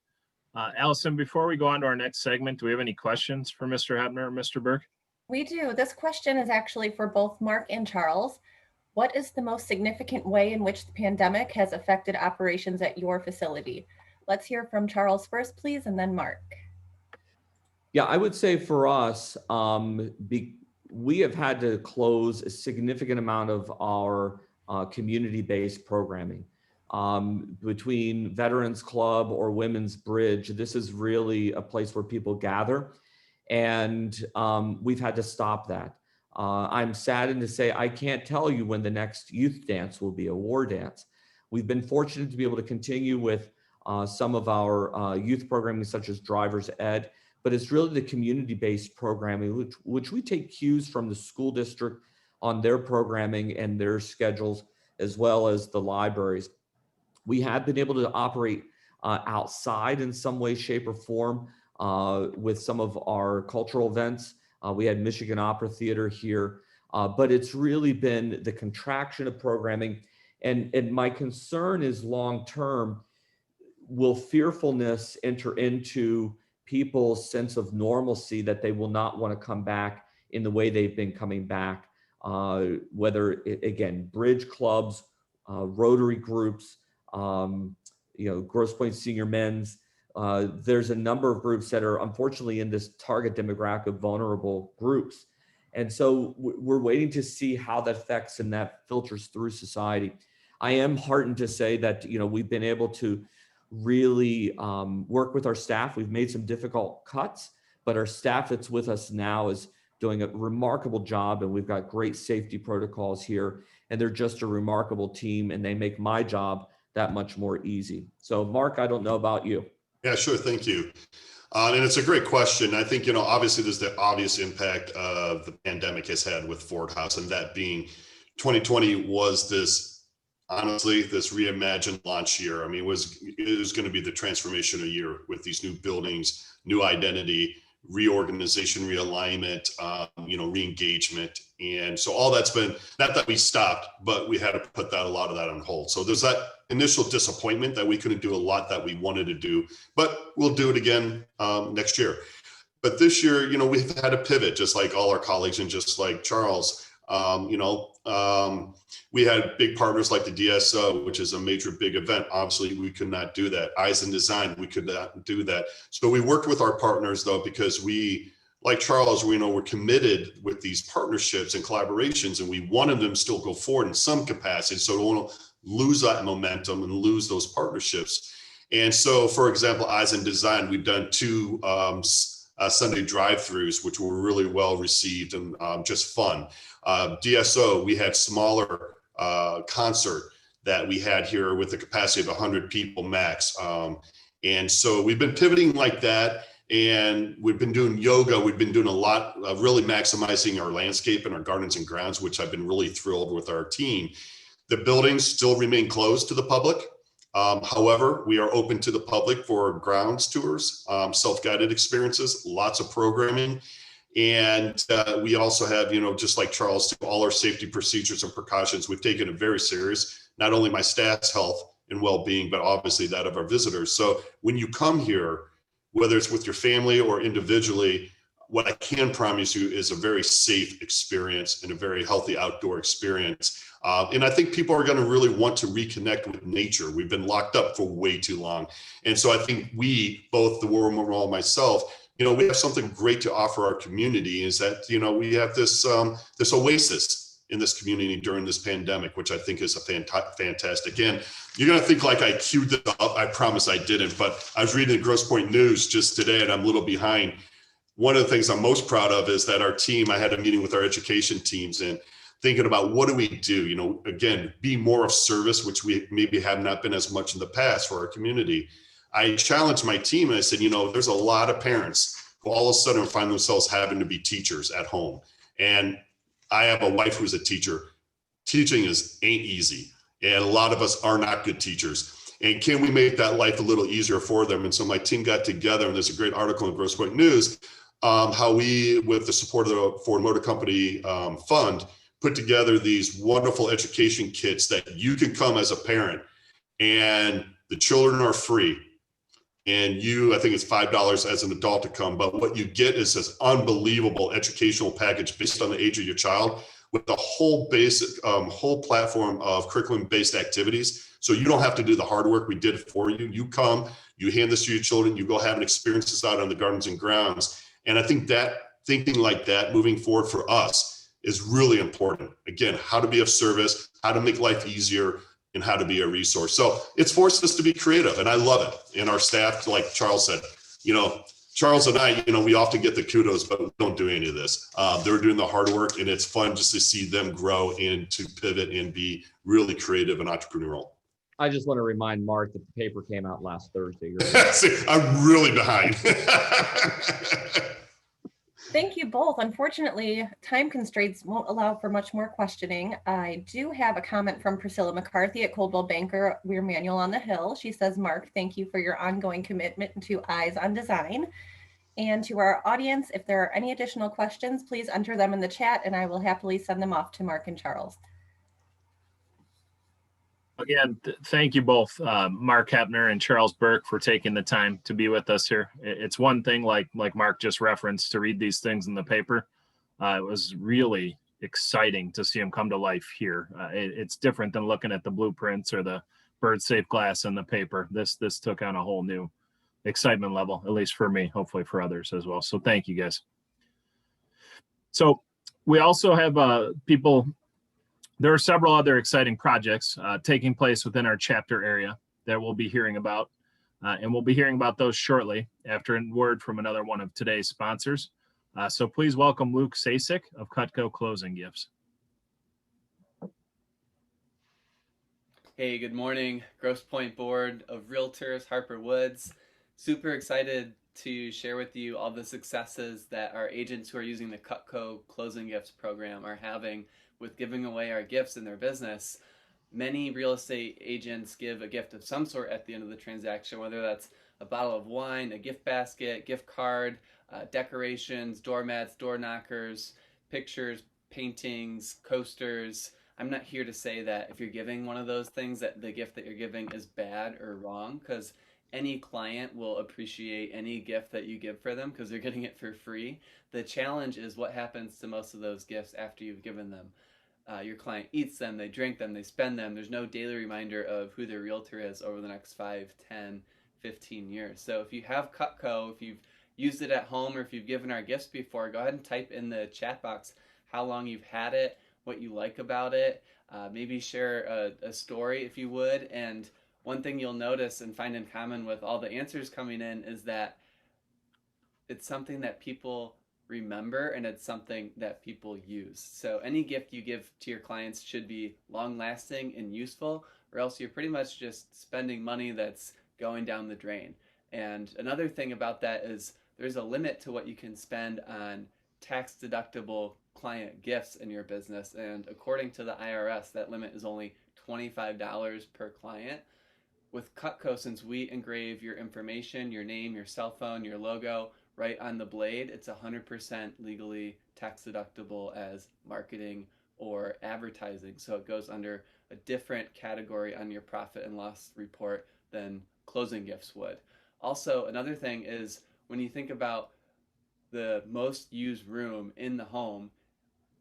Allison, before we go on to our next segment, do we have any questions for Mr. Hebner or Mr. Burke? We do. This question is actually for both Mark and Charles. What is the most significant way in which the pandemic has affected operations at your facility? Let's hear from Charles first, please, and then Mark. Yeah, I would say for us, we have had to close a significant amount of our community-based programming. Between Veterans Club or Women's Bridge, this is really a place where people gather, and we've had to stop that. I'm saddened to say I can't tell you when the next youth dance will be, a war dance. We've been fortunate to be able to continue with some of our youth programming, such as Driver's Ed, but it's really the community-based programming, which we take cues from the school district on their programming and their schedules, as well as the libraries. We have been able to operate outside in some way, shape, or form with some of our cultural events. We had Michigan Opera Theater here, but it's really been the contraction of programming. And my concern is long-term, will fearfulness enter into people's sense of normalcy that they will not want to come back in the way they've been coming back, whether, again, bridge clubs, Rotary groups, Grosse Pointe Senior Men's. There's a number of groups that are unfortunately in this target demographic of vulnerable groups. And so we're waiting to see how that affects and that filters through society. I am heartened to say that, we've been able to really work with our staff. We've made some difficult cuts, but our staff that's with us now is doing a remarkable job, and we've got great safety protocols here, and they're just a remarkable team, and they make my job that much more easy. So Mark, I don't know about you. Yeah, sure. Thank you. And it's a great question. I think, obviously there's the obvious impact of the pandemic has had with Ford House, and that being 2020 was this honestly, this reimagined launch year, I mean, it was going to be the transformational year with these new buildings, new identity, reorganization, realignment, re-engagement. And so all that's been, not that we stopped, but we had to put a lot of that on hold. So there's that initial disappointment that we couldn't do a lot that we wanted to do, but we'll do it again next year. But this year, we've had to pivot, just like all our colleagues and just like Charles. We had big partners like the DSO, which is a major big event. Obviously, we could not do that. Eyes in Design, we could not do that. So we worked with our partners, though, because we, like Charles, we're committed with these partnerships and collaborations, and we wanted them to still go forward in some capacity. So we don't want to lose that momentum and lose those partnerships. And so, for example, Eyes in Design, we've done 2 Sunday drive-throughs, which were really well received and just fun. DSO, we had smaller concert that we had here with a capacity of 100 people max. And so we've been pivoting like that, and we've been doing yoga. We've been doing a lot of really maximizing our landscape and our gardens and grounds, which I've been really thrilled with our team. The buildings still remain closed to the public. However, we are open to the public for grounds tours, self-guided experiences, lots of programming. And we also have, just like Charles, all our safety procedures and precautions. We've taken it very serious, not only my staff's health and well-being, but obviously that of our visitors. So when you come here, whether it's with your family or individually, what I can promise you is a very safe experience and a very healthy outdoor experience. And I think people are going to really want to reconnect with nature. We've been locked up for way too long. And so I think we, both the War Memorial and myself, we have something great to offer our community, is that, we have this this oasis in this community during this pandemic, which I think is a fantastic. And you're going to think like I queued this up. I promise I didn't, but I was reading the Grosse Pointe News just today, and I'm a little behind. One of the things I'm most proud of is that our team, I had a meeting with our education teams and thinking about what do we do, again, be more of service, which we maybe have not been as much in the past for our community. I challenged my team and I said, there's a lot of parents who all of a sudden find themselves having to be teachers at home. And I have a wife who's a teacher. Teaching ain't easy. And a lot of us are not good teachers. And can we make that life a little easier for them? And so my team got together, and there's a great article in Grosse Pointe News, how we, with the support of the Ford Motor Company Fund, put together these wonderful education kits that you can come as a parent, and the children are free. And I think it's $5 as an adult to come, but what you get is this unbelievable educational package based on the age of your child, with the whole platform of curriculum-based activities. So you don't have to do the hard work. We did it for you. You come, you hand this to your children, you go having experiences out on the gardens and grounds. And I think that thinking like that moving forward for us is really important. Again, how to be of service, how to make life easier, and how to be a resource. So it's forced us to be creative, and I love it. And our staff, like Charles said, Charles and I, we often get the kudos, but we don't do any of this. They're doing the hard work, and it's fun just to see them grow and to pivot and be really creative and entrepreneurial. I just want to remind Mark that the paper came out last Thursday. I'm really behind. Thank you both. Unfortunately, time constraints won't allow for much more questioning. I do have a comment from Priscilla McCarthy at Coldwell Banker Weir Manual on the Hill. She says, Mark, thank you for your ongoing commitment to Eyes on Design. And to our audience, if there are any additional questions, please enter them in the chat and I will happily send them off to Mark and Charles. Again, thank you both, Mark Hepner and Charles Burke, for taking the time to be with us here. It's one thing, like Mark just referenced, to read these things in the paper. It was really exciting to see them come to life here. It's different than looking at the blueprints or the bird safe glass in the paper. This took on a whole new excitement level, at least for me, hopefully for others as well. So thank you guys. So we also have people. There are several other exciting projects taking place within our chapter area that we'll be hearing about, and we'll be hearing about those shortly after a word from another one of today's sponsors. So please welcome Luke Sasek of Cutco Closing Gifts. Hey, good morning. Grosse Pointe Board of Realtors, Harper Woods. Super excited to share with you all the successes that our agents who are using the Cutco Closing Gifts program are having with giving away our gifts in their business. many real estate agents give a gift of some sort at the end of the transaction, whether that's a bottle of wine, a gift basket, gift card, decorations, doormats, door knockers, pictures, paintings, coasters. I'm not here to say that if you're giving one of those things that the gift that you're giving is bad or wrong, because any client will appreciate any gift that you give for them because they're getting it for free. The challenge is what happens to most of those gifts after you've given them. Your client eats them, they drink them, they spend them. There's no daily reminder of who their realtor is over the next 5, 10, 15 years. So if you have Cutco, if you've used it at home, or if you've given our gifts before, go ahead and type in the chat box how long you've had it, what you like about it. Maybe share a story if you would. And one thing you'll notice and find in common with all the answers coming in is that it's something that people remember and it's something that people use. So any gift you give to your clients should be long lasting and useful, or else you're pretty much just spending money that's going down the drain. And another thing about that is there's a limit to what you can spend on tax deductible client gifts in your business. And according to the IRS, that limit is only $25 per client. With Cutco, since we engrave your information, your name, your cell phone, your logo right on the blade, it's 100% legally tax deductible as marketing or advertising. So it goes under a different category on your profit and loss report than closing gifts would. Also, another thing is when you think about the most used room in the home,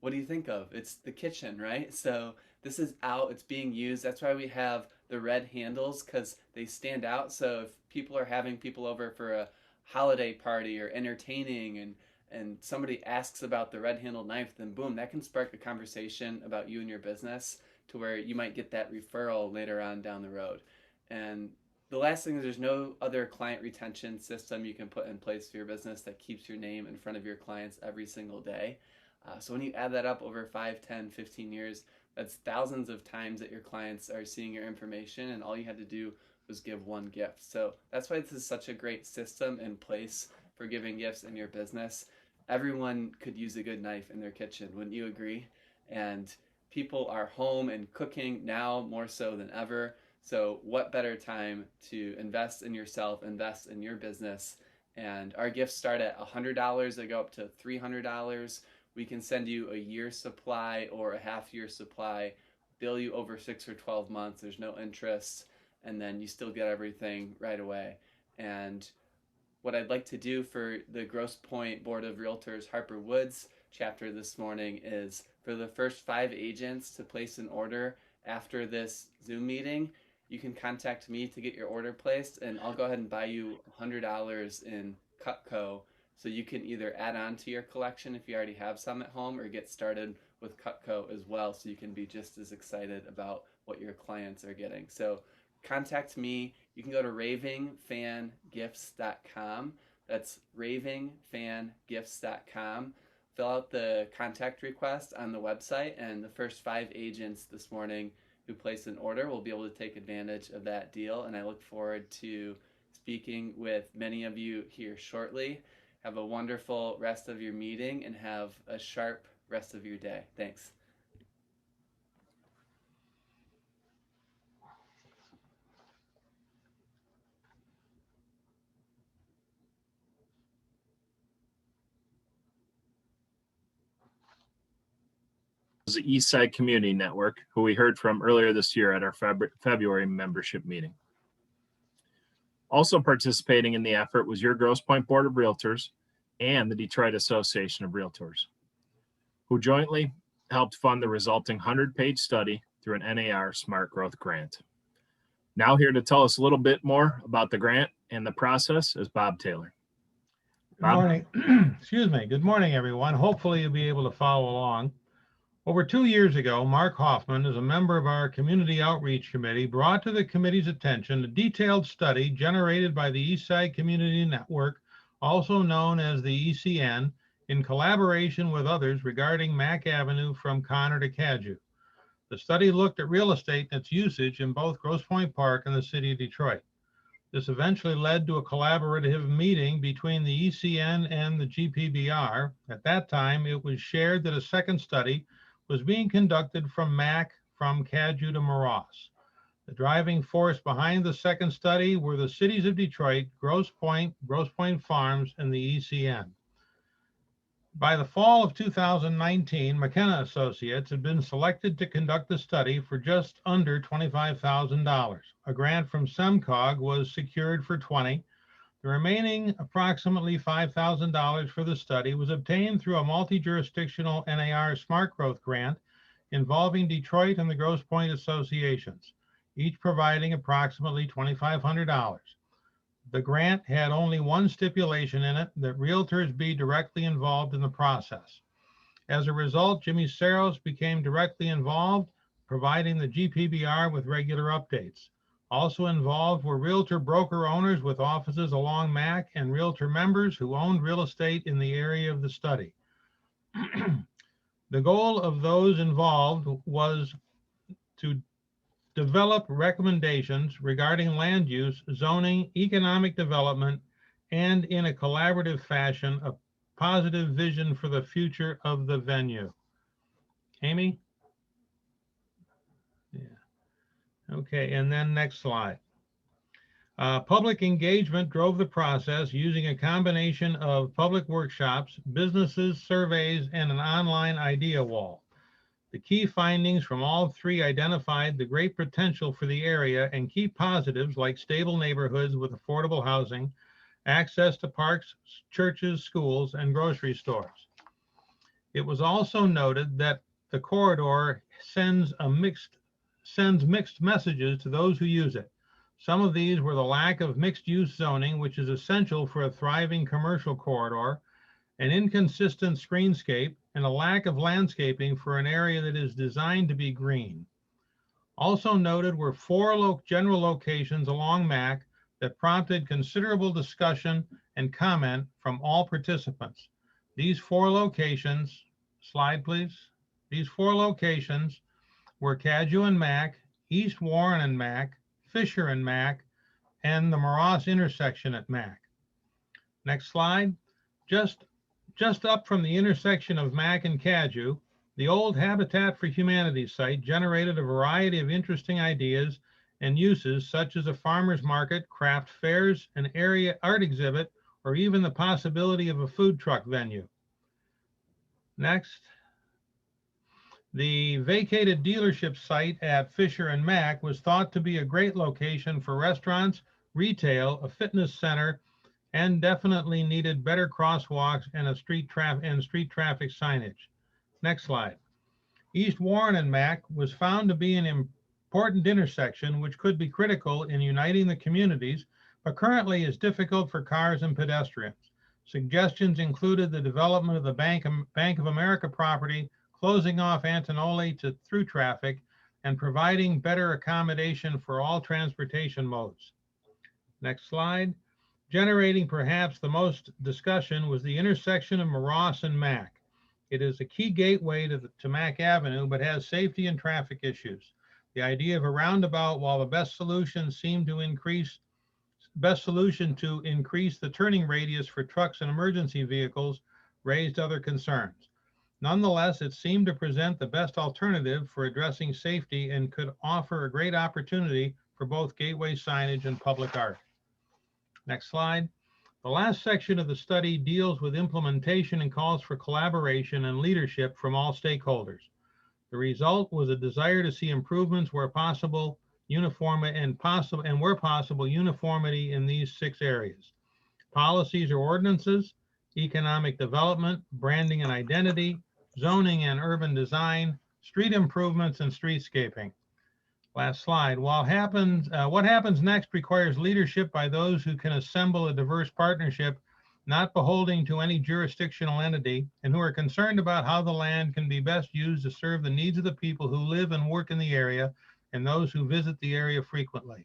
what do you think of? It's the kitchen, right? So this is out, it's being used. That's why we have the red handles, because they stand out. So if people are having people over for a holiday party or entertaining and somebody asks about the red handled knife, then boom, that can spark a conversation about you and your business to where you might get that referral later on down the road. And the last thing is there's no other client retention system you can put in place for your business that keeps your name in front of your clients every single day. So when you add that up over 5, 10, 15 years, that's thousands of times that your clients are seeing your information, and all you had to do was give one gift. So that's why this is such a great system in place for giving gifts in your business. Everyone could use a good knife in their kitchen, wouldn't you agree? And people are home and cooking now more so than ever. So what better time to invest in yourself, invest in your business? And our gifts start at $100, they go up to $300. We can send you a year's supply or a half-year supply, bill you over 6 or 12 months. There's no interest, and then you still get everything right away. And what I'd like to do for the Grosse Pointe Board of Realtors Harper Woods chapter this morning is for the first 5 agents to place an order after this Zoom meeting. You can contact me to get your order placed, and I'll go ahead and buy you $100 in Cutco, so you can either add on to your collection if you already have some at home, or get started with Cutco as well, so you can be just as excited about what your clients are getting. So contact me. You can go to ravingfangifts.com. That's ravingfangifts.com. Fill out the contact request on the website, and the first 5 agents this morning who place an order will be able to take advantage of that deal. And I look forward to speaking with many of you here shortly. Have a wonderful rest of your meeting and have a sharp rest of your day. Thanks. The Eastside Community Network, who we heard from earlier this year at our February membership meeting. Also participating in the effort was your Grosse Pointe Board of Realtors and the Detroit Association of Realtors, who jointly helped fund the resulting 100-page study through an NAR Smart Growth Grant. Now here to tell us a little bit more about the grant and the process is Bob Taylor. Good morning. Excuse me. Good morning, everyone. Hopefully you'll be able to follow along. Over 2 years ago, Mark Hoffman, as a member of our Community Outreach Committee, brought to the committee's attention a detailed study generated by the Eastside Community Network, also known as the ECN, in collaboration with others regarding Mack Avenue from Connor to Cadieux. The study looked at real estate and its usage in both Grosse Pointe Park and the city of Detroit. This eventually led to a collaborative meeting between the ECN and the GPBR. At that time, it was shared that a second study was being conducted from Mack from Cadieux to Moross. The driving force behind the second study were the cities of Detroit, Grosse Pointe Farms, and the ECN. By the fall of 2019, McKenna Associates had been selected to conduct the study for just under $25,000. A grant from SEMCOG was secured for $20,000. The remaining approximately $5,000 for the study was obtained through a multi-jurisdictional NAR Smart Growth grant involving Detroit and the Grosse Pointe Associations, each providing approximately $2,500. The grant had only one stipulation in it, that Realtors be directly involved in the process. As a result, Jimmy Saros became directly involved, providing the GPBR with regular updates. Also involved were Realtor broker owners with offices along MAC and Realtor members who owned real estate in the area of the study. The goal of those involved was to develop recommendations regarding land use, zoning, economic development, and in a collaborative fashion, a positive vision for the future of the venue. Amy? Yeah. Okay, and then next slide. Public engagement drove the process using a combination of public workshops, businesses, surveys, and an online idea wall. The key findings from all three identified the great potential for the area and key positives like stable neighborhoods with affordable housing, access to parks, churches, schools, and grocery stores. It was also noted that the corridor sends mixed messages to those who use it. Some of these were the lack of mixed-use zoning, which is essential for a thriving commercial corridor, an inconsistent screenscape, and a lack of landscaping for an area that is designed to be green. Also noted were four general locations along MAC that prompted considerable discussion and comment from all participants. These four locations, slide please. These four locations were Cadieux and MAC, East Warren and MAC, Fisher and MAC, and the Moross intersection at MAC. Next slide. Just up from the intersection of MAC and Cadieux, the old Habitat for Humanity site generated a variety of interesting ideas and uses, such as a farmer's market, craft fairs, an area art exhibit, or even the possibility of a food truck venue. Next. The vacated dealership site at Fisher and Mac was thought to be a great location for restaurants, retail, a fitness center, and definitely needed better crosswalks and street traffic signage. Next slide. East Warren and Mac was found to be an important intersection which could be critical in uniting the communities, but currently is difficult for cars and pedestrians. Suggestions included the development of the Bank of America property, closing off Antonoli to through traffic, and providing better accommodation for all transportation modes. Next slide. Generating perhaps the most discussion was the intersection of Moross and Mac. It is a key gateway to Mac Avenue, but has safety and traffic issues. The idea of a roundabout, while the best solution to increase the turning radius for trucks and emergency vehicles, raised other concerns. Nonetheless, it seemed to present the best alternative for addressing safety and could offer a great opportunity for both gateway signage and public art. Next slide. The last section of the study deals with implementation and calls for collaboration and leadership from all stakeholders. The result was a desire to see improvements where possible, uniformity in these 6 areas: policies or ordinances, economic development, branding and identity, zoning and urban design, street improvements, and streetscaping. Last slide. What happens next requires leadership by those who can assemble a diverse partnership, not beholding to any jurisdictional entity, and who are concerned about how the land can be best used to serve the needs of the people who live and work in the area and those who visit the area frequently.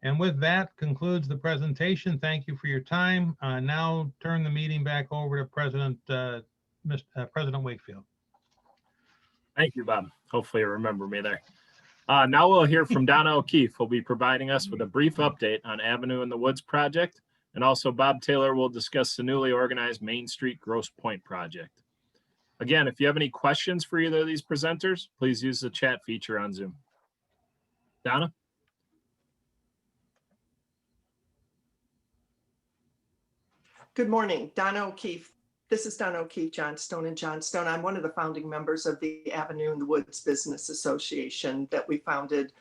And with that concludes the presentation. Thank you for your time. Now turn the meeting back over to President Wakefield. Thank you, Bob. Hopefully you remember me there. Now we'll hear from Donna O'Keefe, who'll be providing us with a brief update on Avenue in the Woods project. And also Bob Taylor will discuss the newly organized Main Street Grosse Pointe project. Again, if you have any questions for either of these presenters, please use the chat feature on Zoom. Donna? Good morning, Donna O'Keefe. This is Donna O'Keefe, Johnstone and Johnstone. I'm one of the founding members of the Avenue in the Woods Business Association that we founded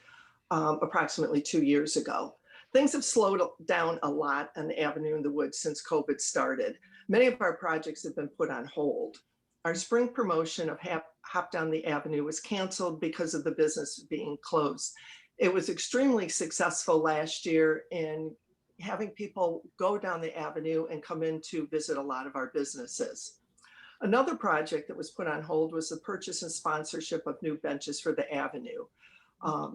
approximately 2 years ago. Things have slowed down a lot on the Avenue in the Woods since COVID started. Many of our projects have been put on hold. Our spring promotion of Hop Down the Avenue was canceled because of the business being closed. It was extremely successful last year in having people go down the avenue and come in to visit a lot of our businesses. Another project that was put on hold was the purchase and sponsorship of new benches for the avenue.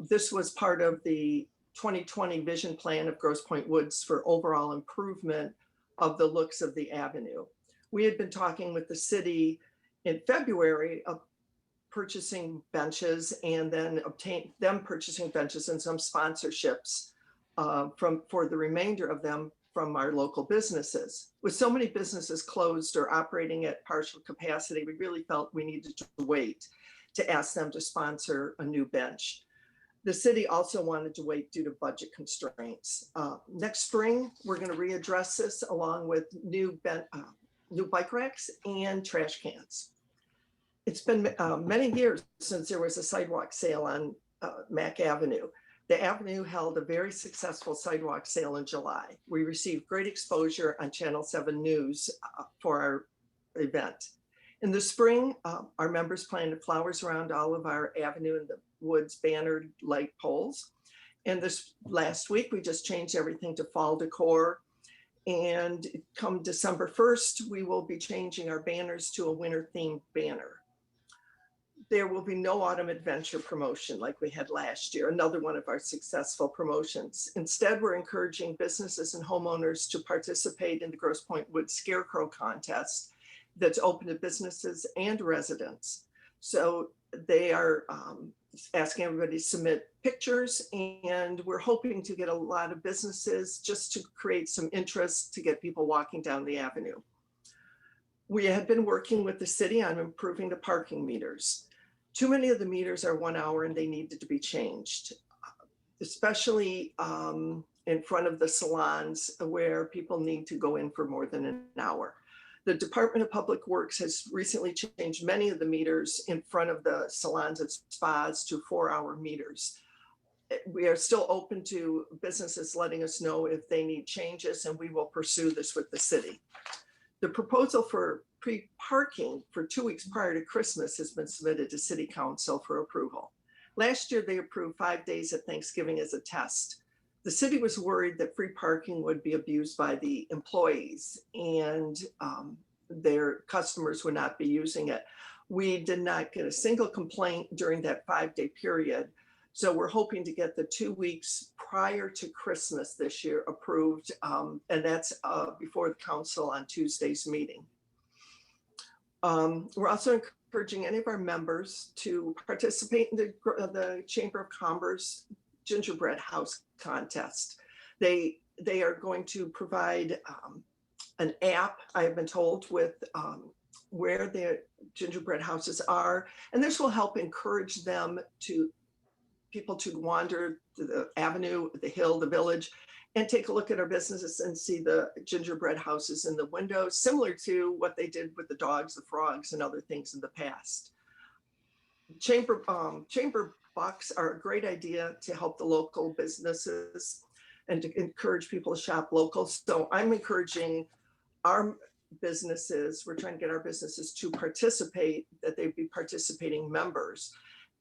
This was part of the 2020 vision plan of Grosse Pointe Woods for overall improvement of the looks of the avenue. We had been talking with the city in February of purchasing benches and then purchasing benches and some sponsorships for the remainder of them from our local businesses. With so many businesses closed or operating at partial capacity, we really felt we needed to wait to ask them to sponsor a new bench. The city also wanted to wait due to budget constraints. Next spring, we're going to readdress this along with new bike racks and trash cans. It's been many years since there was a sidewalk sale on Mack Avenue. The Avenue held a very successful sidewalk sale in July. We received great exposure on Channel 7 News for our event. In the spring, our members planted flowers around all of our Avenue in the Woods bannered light poles. And this last week, we just changed everything to fall decor. And come December 1st, we will be changing our banners to a winter themed banner. There will be no autumn adventure promotion like we had last year, another one of our successful promotions. Instead, we're encouraging businesses and homeowners to participate in the Grosse Pointe Woods Scarecrow Contest that's open to businesses and residents. So they are asking everybody to submit pictures, and we're hoping to get a lot of businesses just to create some interest to get people walking down the avenue. We had been working with the city on improving the parking meters. Too many of the meters are 1 hour and they needed to be changed, especially in front of the salons where people need to go in for more than an hour. The Department of Public Works has recently changed many of the meters in front of the salons and spas to 4-hour meters. We are still open to businesses letting us know if they need changes, and we will pursue this with the city. The proposal for pre-parking for 2 weeks prior to Christmas has been submitted to City Council for approval. Last year, they approved 5 days at Thanksgiving as a test. The city was worried that free parking would be abused by the employees and their customers would not be using it. We did not get a single complaint during that 5-day period. So we're hoping to get the 2 weeks prior to Christmas this year approved, and that's before the council on Tuesday's meeting. We're also encouraging any of our members to participate in the Chamber of Commerce Gingerbread House Contest. They are going to provide an app, I have been told, with where the gingerbread houses are, and this will help encourage people to wander to the avenue, the hill, the village, and take a look at our businesses and see the gingerbread houses in the windows, similar to what they did with the dogs, the frogs, and other things in the past. Chamber bucks are a great idea to help the local businesses and to encourage people to shop local. So I'm encouraging our businesses, we're trying to get our businesses to participate, that they'd be participating members.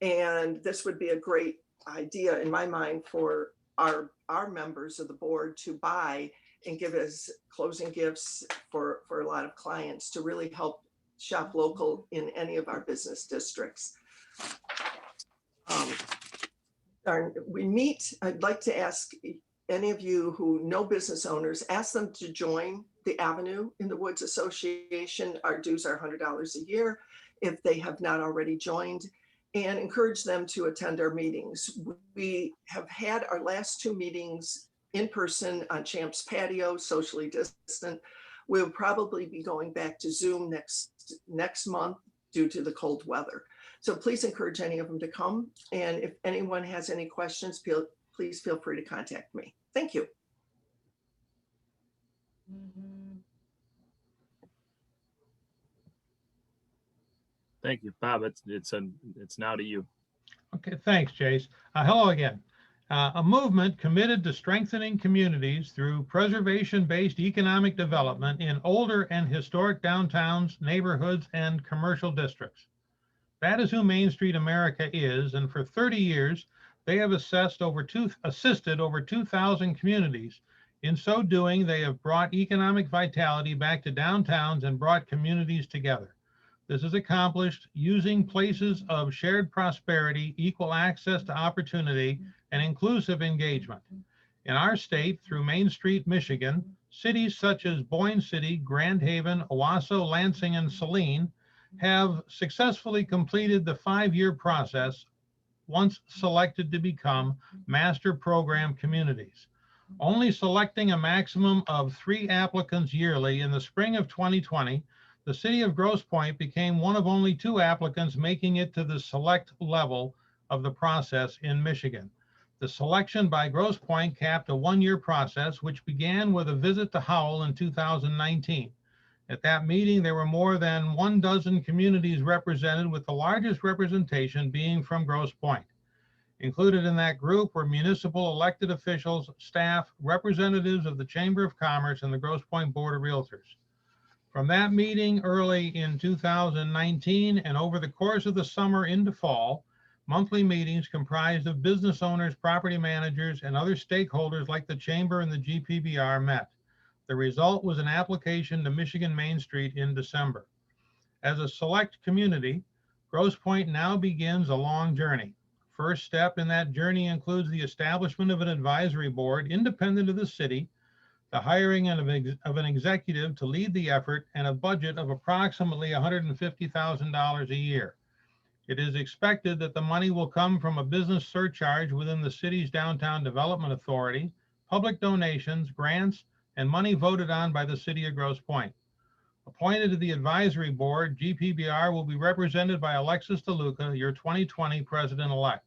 And this would be a great idea in my mind for our members of the board to buy and give as closing gifts for a lot of clients to really help shop local in any of our business districts. I'd like to ask any of you who know business owners, ask them to join the Avenue in the Woods Association. Our dues are $100 a year if they have not already joined, and encourage them to attend our meetings. We have had our last 2 meetings in person on Champ's patio, socially distant. We'll probably be going back to Zoom next month due to the cold weather. So please encourage any of them to come. And if anyone has any questions, please feel free to contact me. Thank you. Thank you, Bob. It's now to you. Okay, thanks, Chase. Hello again. A movement committed to strengthening communities through preservation-based economic development in older and historic downtowns, neighborhoods, and commercial districts. That is who Main Street America is, and for 30 years, they have assisted over 2,000 communities. In so doing, they have brought economic vitality back to downtowns and brought communities together. This is accomplished using places of shared prosperity, equal access to opportunity, and inclusive engagement. In our state, through Main Street, Michigan, cities such as Boyne City, Grand Haven, Owasso, Lansing, and Saline have successfully completed the 5-year process once selected to become master program communities. Only selecting a maximum of 3 applicants yearly, in the spring of 2020, the city of Grosse Pointe became one of only 2 applicants making it to the select level of the process in Michigan. The selection by Grosse Pointe capped a 1-year process, which began with a visit to Howell in 2019. At that meeting, there were more than 12 communities represented, with the largest representation being from Grosse Pointe. Included in that group were municipal elected officials, staff, representatives of the Chamber of Commerce, and the Grosse Pointe Board of Realtors. From that meeting early in 2019 and over the course of the summer into fall, monthly meetings comprised of business owners, property managers, and other stakeholders like the Chamber and the GPBR met. The result was an application to Michigan Main Street in December. As a select community, Grosse Pointe now begins a long journey. First step in that journey includes the establishment of an advisory board independent of the city, the hiring of an executive to lead the effort, and a budget of approximately $150,000 a year. It is expected that the money will come from a business surcharge within the city's Downtown Development Authority, public donations, grants, and money voted on by the city of Grosse Pointe. Appointed to the advisory board, GPBR will be represented by Alexis DeLuca, your 2020 president-elect.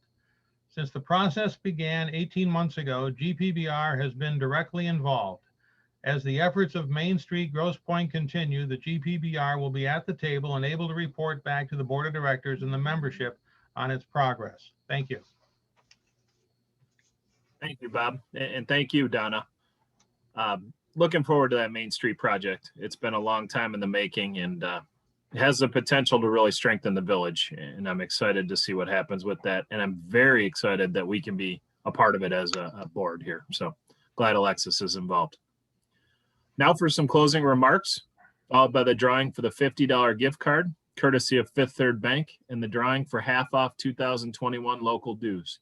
Since the process began 18 months ago, GPBR has been directly involved. As the efforts of Main Street Grosse Pointe continue, the GPBR will be at the table and able to report back to the board of directors and the membership on its progress. Thank you. Thank you, Bob. And thank you, Donna. Looking forward to that Main Street project. It's been a long time in the making, and it has the potential to really strengthen the village. And I'm excited to see what happens with that. And I'm very excited that we can be a part of it as a board here. So glad Alexis is involved. Now for some closing remarks, followed by the drawing for the $50 gift card, courtesy of Fifth Third Bank, and the drawing for half off 2021 local dues.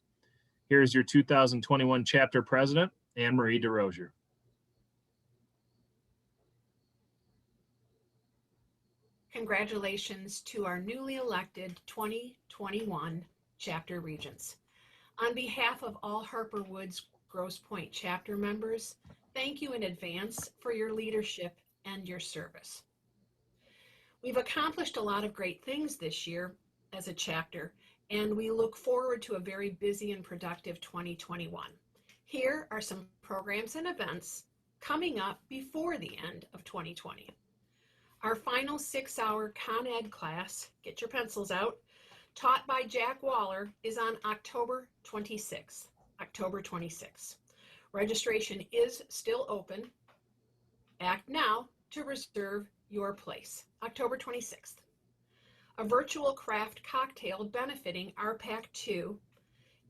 Here's your 2021 chapter president, Anne Marie DeRosier. Congratulations to our newly elected 2021 chapter regents. On behalf of all Harper Woods Grosse Pointe chapter members, thank you in advance for your leadership and your service. We've accomplished a lot of great things this year as a chapter, and we look forward to a very busy and productive 2021. Here are some programs and events coming up before the end of 2020. Our final 6-hour Con Ed class, get your pencils out, taught by Jack Waller, is on October 26th. Registration is still open. Act now to reserve your place. October 26th. A virtual craft cocktail benefiting RPAC 2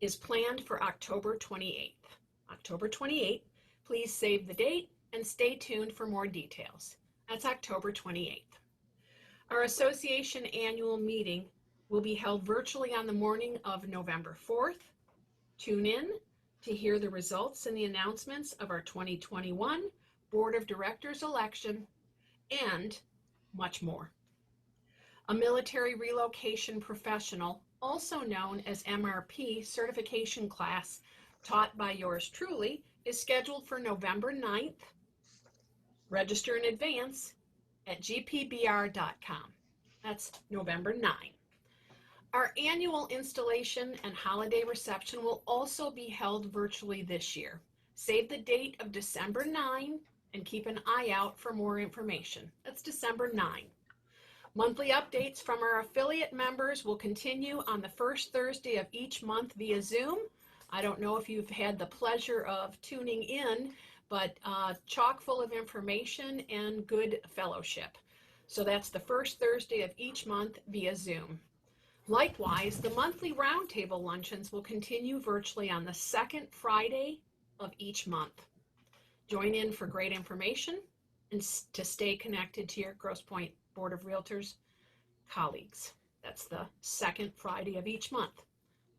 is planned for October 28th. October 28th, please save the date and stay tuned for more details. That's October 28th. Our association annual meeting will be held virtually on the morning of November 4th. Tune in to hear the results and the announcements of our 2021 Board of Directors election and much more. A military relocation professional, also known as MRP certification class, taught by yours truly, is scheduled for November 9th. Register in advance at gpbr.com. That's November 9. Our annual installation and holiday reception will also be held virtually this year. Save the date of December 9 and keep an eye out for more information. That's December 9. Monthly updates from our affiliate members will continue on the first Thursday of each month via Zoom. I don't know if you've had the pleasure of tuning in, but chock full of information and good fellowship. So that's the first Thursday of each month via Zoom. Likewise, the monthly roundtable luncheons will continue virtually on the second Friday of each month. Join in for great information and to stay connected to your Grosse Pointe Board of Realtors colleagues. That's the second Friday of each month.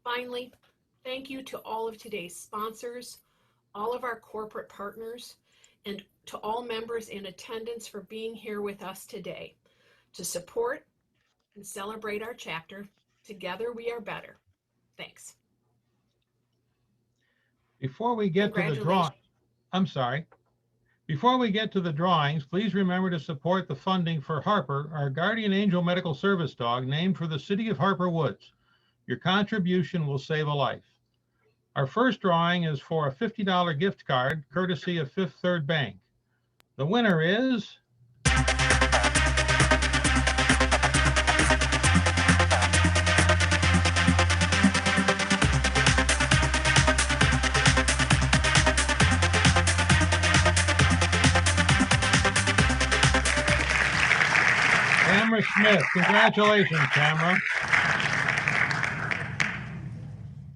Finally, thank you to all of today's sponsors, all of our corporate partners, and to all members in attendance for being here with us today to support and celebrate our chapter. Together we are better. Thanks. Before we get to the draw, I'm sorry. Before we get to the drawings, please remember to support the funding for Harper, our guardian angel medical service dog named for the city of Harper Woods. Your contribution will save a life. Our first drawing is for a $50 gift card, courtesy of Fifth Third Bank. The winner is Tamara Smith. Congratulations, Tamara.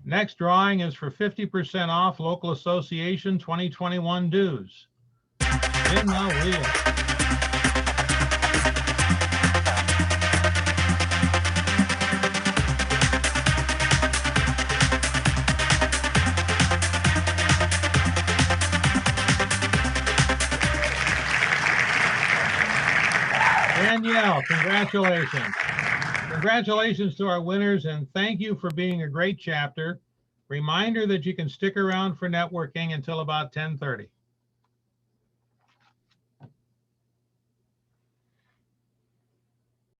Next drawing is for 50% off local association 2021 dues. In the wheel. Danielle, congratulations. Congratulations to our winners and thank you for being a great chapter. Reminder that you can stick around for networking until about 10:30.